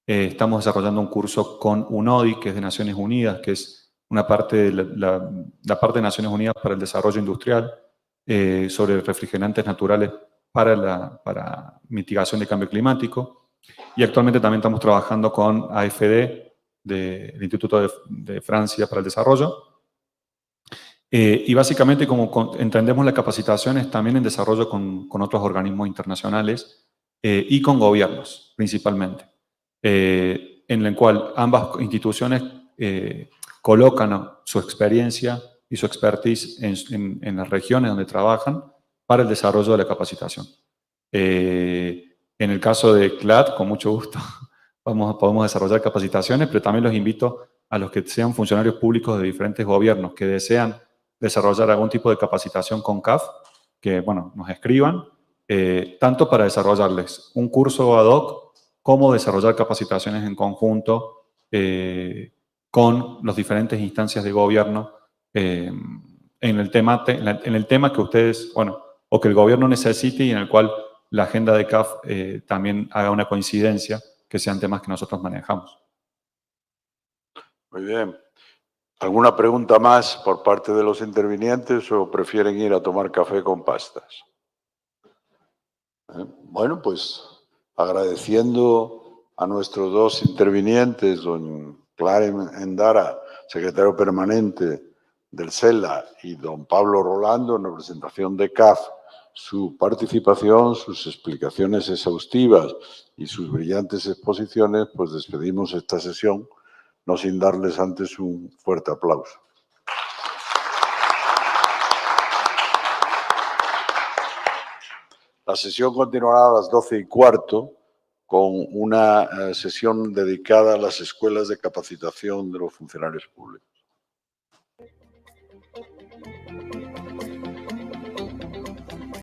Estamos desarrollando un curso con UNODI, que es de Naciones Unidas, que es una parte de la parte de Naciones Unidas para el Desarrollo Industrial, sobre refrigerantes naturales para mitigación de cambio climático. Y actualmente también estamos trabajando con AFD, del Instituto de Francia para el Desarrollo. Y básicamente, como entendemos la capacitación, es también en desarrollo con otros organismos internacionales y con gobiernos, principalmente, en el cual ambas instituciones colocan su experiencia y su expertise en las regiones donde trabajan para el desarrollo de la capacitación. En el caso de CLAD, con mucho gusto, podemos desarrollar capacitaciones, pero también los invito a los que sean funcionarios públicos de diferentes gobiernos que desean desarrollar algún tipo de capacitación con CAF, que, bueno, nos escriban, tanto para desarrollarles un curso ad hoc, como desarrollar capacitaciones en conjunto con las diferentes instancias de gobierno en el tema que ustedes, bueno, o que el gobierno necesite y en el cual la agenda de CAF también haga una coincidencia, que sean temas que nosotros manejamos. Muy bien. ¿Alguna pregunta más por parte de los intervinientes o prefieren ir a tomar café con pastas? Bueno, pues agradeciendo a nuestros dos intervinientes, don Clarence Endara, secretario permanente del CELA, y don Pablo Rolando, en representación de CAF, su participación, sus explicaciones exhaustivas y sus brillantes exposiciones, pues despedimos esta sesión, no sin darles antes un fuerte aplauso. La sesión continuará a las 12:15 con una sesión dedicada a las escuelas de capacitación de los funcionarios públicos.